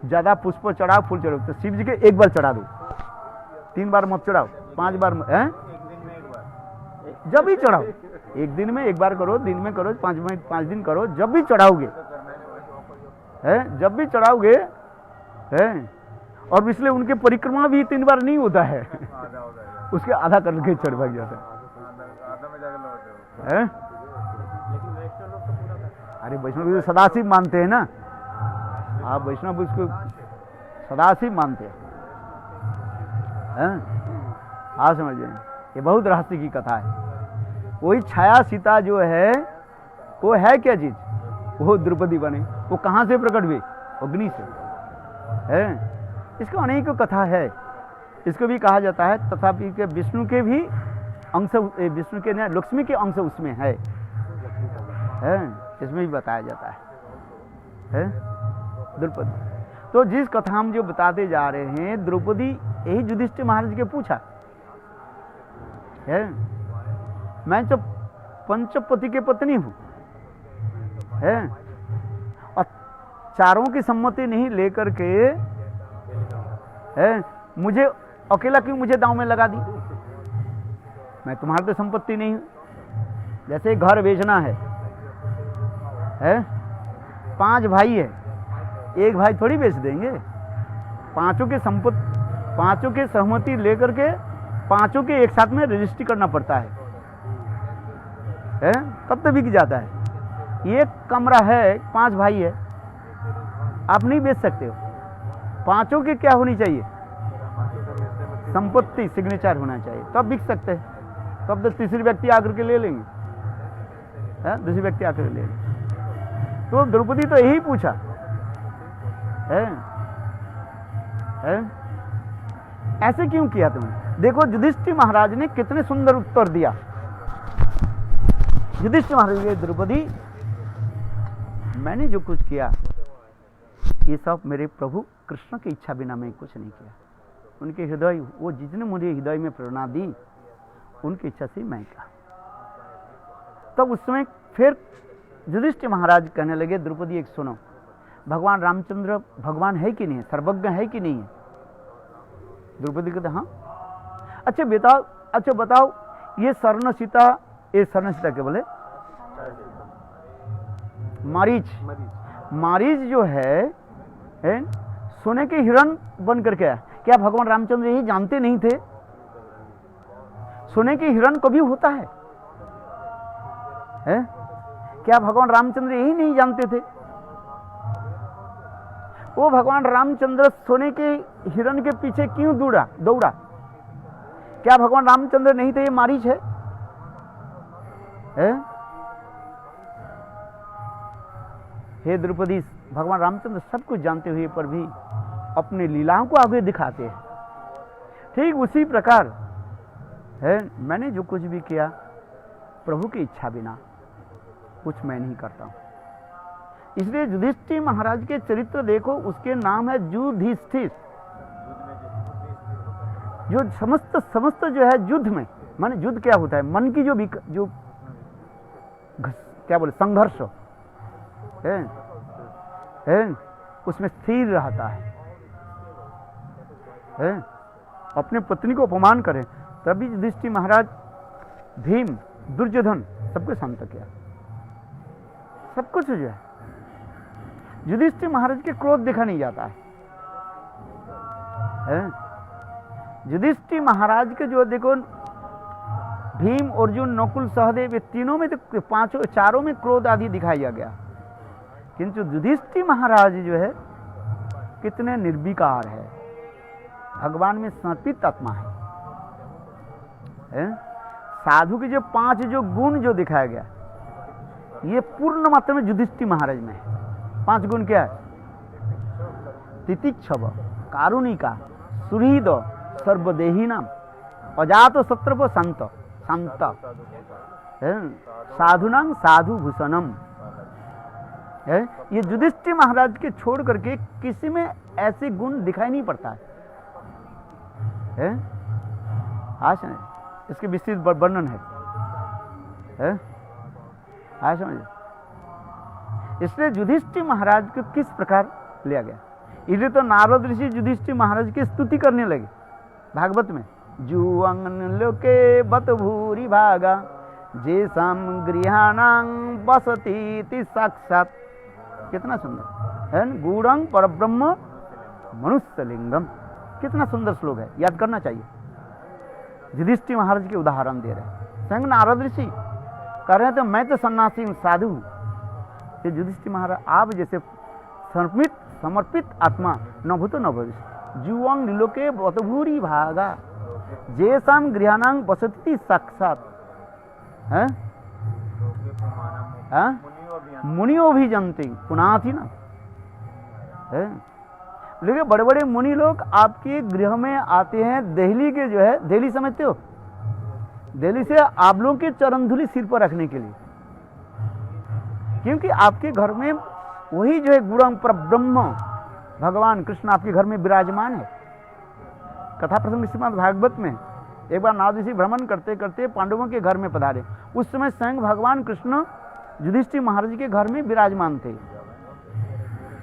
ज्यादा पुष्प चढ़ाओ, फूल चढ़ाओ, तो शिव जी के एक बार चढ़ा दो, 3 बार मत चढ़ाओ, 5 बार है, जब भी चढ़ाओ, एक दिन में एक बार करो, दिन में करो, 5 दिन करो, जब भी चढ़ाओगे है, जब भी चढ़ाओगे है। और इसलिए उनके परिक्रमा भी 3 बार नहीं होता है, उसके आधा करके चढ़ भाग जाता है। अरे वैष्णव सदाशिव मानते हैं ना, आप वैष्णव उसको सदाशिव मानते हैं। आप समझिए, ये बहुत रहस्य की कथा है। वही छाया सीता जो है वो है क्या चीज, वो द्रौपदी बने, वो कहाँ से प्रकट हुई, अग्नि से है। इसको अनेक कथा है। इसको भी कहा जाता है तथापि के विष्णु के भी अंश, विष्णु के लक्ष्मी के अंश उसमें है, इसमें भी बताया जाता है द्रौपदी। तो जिस कथा हम जो बताते जा रहे हैं, द्रौपदी यही युधिष्ठिर महाराज के पूछा है, मैं तो पंचपति के पत्नी हूं है, और चारों की सम्मति नहीं लेकर के है मुझे अकेला क्यों मुझे दांव में लगा दी, मैं तुम्हारी तो संपत्ति नहीं हूं। जैसे घर बेचना है 5 भाई है, एक भाई थोड़ी बेच देंगे, पांचों के सहमति लेकर के पांचों के एक साथ में रजिस्ट्री करना पड़ता है तब तो बिक जाता है। एक कमरा है, 5 भाई है, आप नहीं बेच सकते हो, पांचों के क्या होनी चाहिए, संपत्ति सिग्नेचर होना चाहिए, तब बिक सकते हैं। तब तो तीसरी व्यक्ति आकर के ले लेंगे, दूसरी व्यक्ति आकर ले लेंगे। तो द्रौपदी तो यही पूछा ऐसे क्यों किया तुमने। देखो युधिष्ठिर महाराज ने कितने सुंदर उत्तर दिया। युधिष्ठिर महाराज ने, द्रौपदी मैंने जो कुछ किया ये सब मेरे प्रभु कृष्ण की इच्छा बिना मैं कुछ नहीं किया। उनके हृदय, वो जितने मुझे हृदय में प्रेरणा दी उनकी इच्छा से मैं किया। तब उस समय फिर युधिष्ठिर महाराज कहने लगे, द्रौपदी एक सुनो, भगवान रामचंद्र भगवान है कि नहीं है, सर्वज्ञ है कि नहीं है। द्रौपदी कहते हाँ। अच्छा बताओ ये स्वर्ण सीता के बोले मारीच जो है सोने के हिरण बन करके आया। क्या भगवान रामचंद्र यही जानते नहीं थे सोने के हिरण कभी होता है? क्या भगवान रामचंद्र यही नहीं जानते थे? वो भगवान रामचंद्र सोने के हिरण के पीछे क्यों दौड़ा? क्या भगवान रामचंद्र नहीं थे? ये मारीच है? हे द्रौपदी, भगवान रामचंद्र सब कुछ जानते हुए पर भी अपने लीलाओं को आगे दिखाते हैं। ठीक उसी प्रकार मैंने जो कुछ भी किया प्रभु की इच्छा बिना कुछ मैं नहीं करता हूं। इसलिए युधिष्ठिर महाराज के चरित्र देखो, उसके नाम है युधिष्ठिर। जो समस्त जो है युद्ध में, माने युद्ध क्या होता है, मन की जो क्या बोले संघर्ष है उसमें स्थिर रहता है। अपने पत्नी को अपमान करें तभी युधिष्ठिर महाराज भीम दुर्योधन सबको शांत किया। सब कुछ जो है युधिष्ठिर महाराज के क्रोध देखा नहीं जाता है। युधिष्ठिर महाराज के जो देखो भीम अर्जुन नकुल सहदेव ये तीनों में तो चारों में क्रोध आदि दिखाया गया, किंतु युधिष्ठिर महाराज जो है कितने निर्विकार है, भगवान में समर्पित आत्मा है? साधु के जो 5 जो गुण जो दिखाया गया, ये पूर्ण मात्रा में युधिष्ठिर महाराज में है। 5 गुण क्या है? तितिक्षव, कारुणिका, सुहृद, सर्वदेहिनाम, अजात शत्रु, संत संत, साधुनां साधु भूषणम है। ये युधिष्ठिर महाराज के छोड़ करके किसी में ऐसे गुण दिखाई नहीं पड़ता है? आज इसके विस्तृत वर्णन है? आज समझ। इसलिए युधिष्ठिर महाराज को किस प्रकार लिया गया, इसलिए तो नारद ऋषि युधिष्ठिर महाराज की स्तुति करने लगे भागवत में। जुवंग लोके बत भूरि भागा जेसाम गृहाणां बसती साक्षात। कितना सुंदर है। गूढ़ं परब्रह्म मनुष्य लिंगम, कितना सुंदर श्लोक है, याद करना चाहिए। युधिष्ठिर महाराज के उदाहरण दे रहे हैं। स्वयं नारद ऋषि कह रहे हैं तो मैं तो सन्यासी हूं, साधु हूं। युधिष्ठिर महाराज आप जैसे समर्पित आत्मा न भूतो न भविष्य। जुवंग लोके बत भूरि भागा जेसाम गृहाणां बसती साक्षात है। मुनियों भी जानते पुनाथी ना है। लेकिन बड़े बड़े मुनि लोग आपके गृह में आते हैं। दिल्ली के जो है, दिल्ली समझते हो, दिल्ली से आप लोगों के चरण धूलि सिर पर रखने के लिए, क्योंकि आपके घर में वही जो है गुरं परब्रह्म भगवान कृष्ण आपके घर में विराजमान है। कथा प्रसंग श्रीमद् भागवत में एक बार नारद ऋषि भ्रमण करते करते पांडवों के घर में पधारे। उस समय स्वयं भगवान कृष्ण युधिष्ठिर महाराज के घर में विराजमान थे।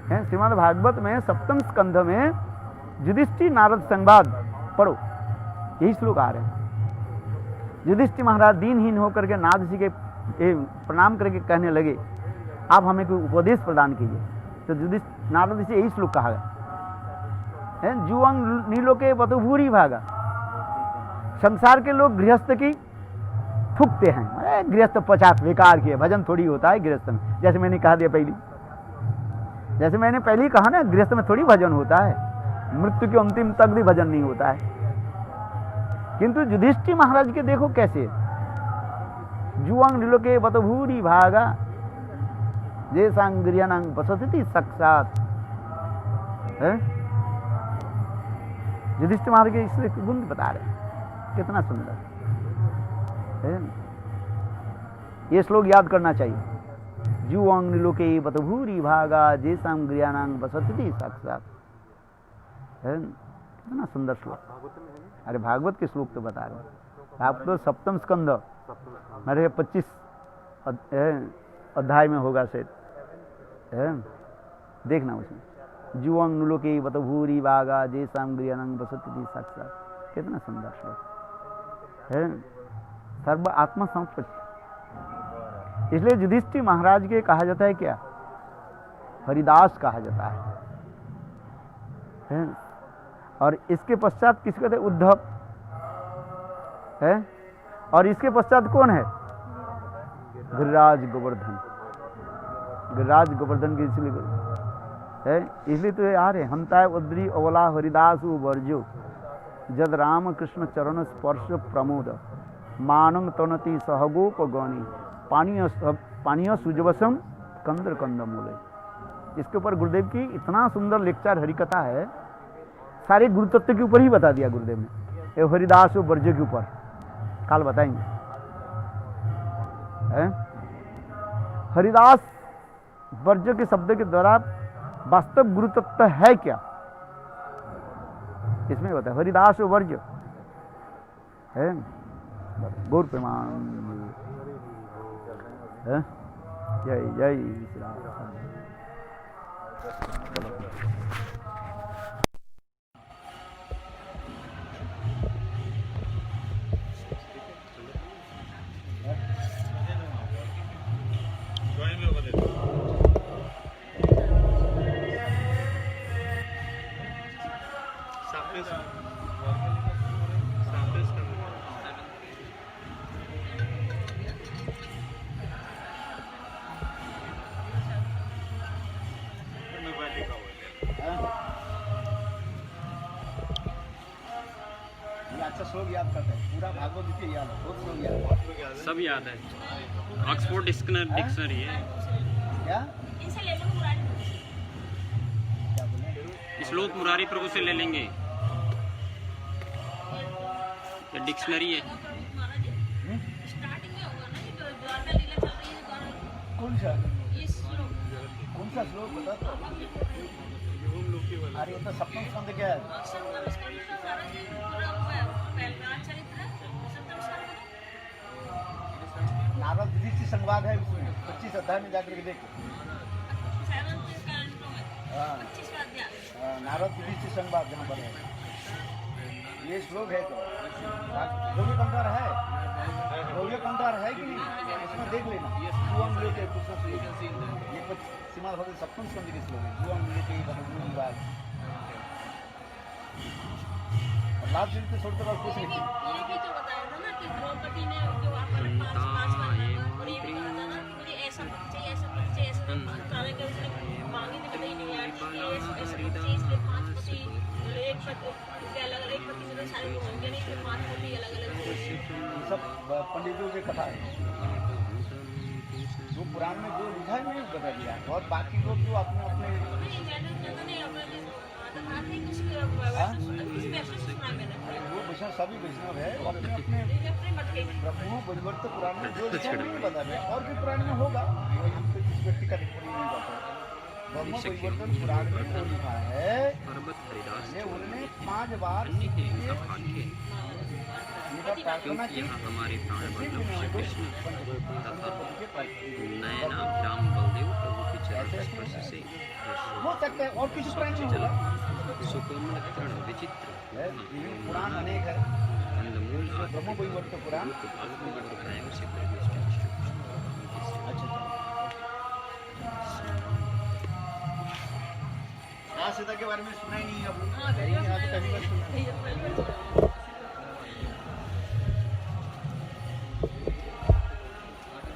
श्रीमद् भागवत में 7वें स्कंध में युधिष्ठिर नारद संवाद पढ़ो, यही श्लोक आ रहे हैं। युधिष्ठिर महाराज दीनहीन होकर के नारद ऋषि के प्रणाम करके कहने लगे, आप हमें कोई उपदेश प्रदान कीजिए। तो नारद ऋषि यही श्लोक कहा गया, जुवंग नीलो के बत भूरि भागा। संसार के लोग गृहस्थ की थूकते हैं, गृहस्थ 50 बेकार किए, भजन थोड़ी होता है गृहस्थ में। जैसे मैंने कहा दिया जैसे मैंने पहले ही कहा ना, गृहस्थ में थोड़ी भजन होता है, मृत्यु के अंतिम तक भी भजन नहीं होता है। किंतु युधिष्ठिर महाराज के देखो कैसे, जुवंग नीलो के बत भूरि भागा जेसां गृहाणां बसती साक्षात है। युधिष्ठिर महाराज के इसलिए गुण बता रहे हैं, कितना सुंदर है। ये श्लोक याद करना चाहिए। जुवंग लोके बत भूरि भागा जेसां गृहाणां बसती साक्षात है। कितना सुंदर श्लोक। अरे भागवत के श्लोक तो बता रहे हैं आप तो। 7वें स्कंद मेरे 25 अध्याय में होगा शायद, देखना उसमें। जुवंग लोके बत भूरि भागा जेसां गृहाणां बसती साक्षात। कितना सुंदर श्लोक है। सर्व आत्मा समर्पित। इसलिए युधिष्ठिर महाराज के कहा जाता है क्या, हरिदास कहा जाता है। और इसके पश्चात किसको कहते हैं, उद्धव है। और इसके पश्चात कौन है, गिरिराज गोवर्धन। गिरिराज गोवर्धन की इसलिए है, इसलिए तो ये आ रहे हमताय उद्री अवला हरिदास वर्जो जद राम कृष्ण चरण स्पर्श प्रमोद मानंग तनति सहगोप गौणी पानीय सुजवसम कंदर कंद मूले। इसके ऊपर गुरुदेव की इतना सुंदर लेक्चर हरिकथा है, सारे गुरु तत्व के ऊपर ही बता दिया गुरुदेव ने। ये हरिदास वर्ज के ऊपर काल बताएंगे। हरिदास वर्ज के शब्द के द्वारा वास्तव गुरु तत्व है क्या, इसमें होता है हरिदास वर्ज है। गौर प्रमाण है। जय जय श्री राम। याद करते हैं, पूरा भागवत गीता याद है, बहुत लोग याद है। सब याद है। ऑक्सफोर्ड डिक्शनरी है। क्या इनसे ले लो मुरारी। क्या बोले? श्लोक मुरारी प्रभु से ले लेंगे। ये डिक्शनरी है। स्टार्टिंग में होगा ना, ये जो द्वारका लीला चल रही है द्वारका, कौन सा ये श्लोक कौन सा श्लोक बता तो? अरे ये तो सप्तम स्कंद क्या है? सप्तम स्कंद का महाराज जी पूरा वो है, पहला चरित्र है सप्तम स्कंद का। नारद युधिष्ठिर संवाद है उसमें, 25 अध्याय में जाकर के देखो। 7th कैलेंडर में हाँ 25वां अध्याय। नारद युधिष्ठिर संवाद जहाँ पर है ये श्लोक है। तो योग्य कंठार है, योग्य कंठार है कि नहीं, इसमें देख लेना। जुआम लोग के कृष्ण श्लोक, ये सीमा भगत सप्तम स्कंद के श्लोक है। जुआम लोग के भगवान विवाद लाभ जी को छोड़कर और कुछ ये नहीं। भी तो बताया था ना कि द्रौपदी ने जो वहाँ पर 5 बार मांगा, और ये भी कहा था ना कि मुझे ऐसा पति चाहिए, ऐसा पति चाहिए, ऐसा सारे के उसने मांगी थी, बताई नहीं यार कि ये ऐसा पति चाहिए, इसलिए 5 पति, एक पति अलग अलग, एक पति से तो सारे लोग होंगे नहीं, इसलिए 5 पति अलग अलग। सब पंडितों की कथा है, जो पुराण में जो लिखा है नहीं बता दिया, और बाकी लोग जो अपने अपने नहीं मैंने कहता नहीं अपने आध्यात्मिक इसमें ऐसा सुना मैंने, वो वैष्णव सभी वैष्णव है, वो अपने अपने अपने मत के ब्रह्मो वैवर्त पुराण में जो लिखा है नहीं बता रहे, और भी पुराण में होगा, हम तो किस व्यक्ति का टिप्पणी नहीं करते। ब्रह्मो वैवर्तन पुराण में जो लिखा है पर्वत हरिदास ये उन्होंने 5 बार उन्हीं के उनका भाग्य है, उनका प्रार्थना क्योंकि की। यहाँ हमारे प्राण वल्लभ श्री कृष्ण तथा नयनाभ्याम बलदेव प्रभु के चरण स्पर्श से हो सकता है और किसी पुराण में होगा। सुकोमल तृण विचित्र पुराण अनेक है, कंदमूल ब्रह्म वैवर्त पुराण। आत्मबलप्रदायों से परिवेष्टित श्री कृष्ण। अच्छा आज सीता के बारे में सुना ही नहीं, अब हाँ, कहीं आज पहली बार सुना।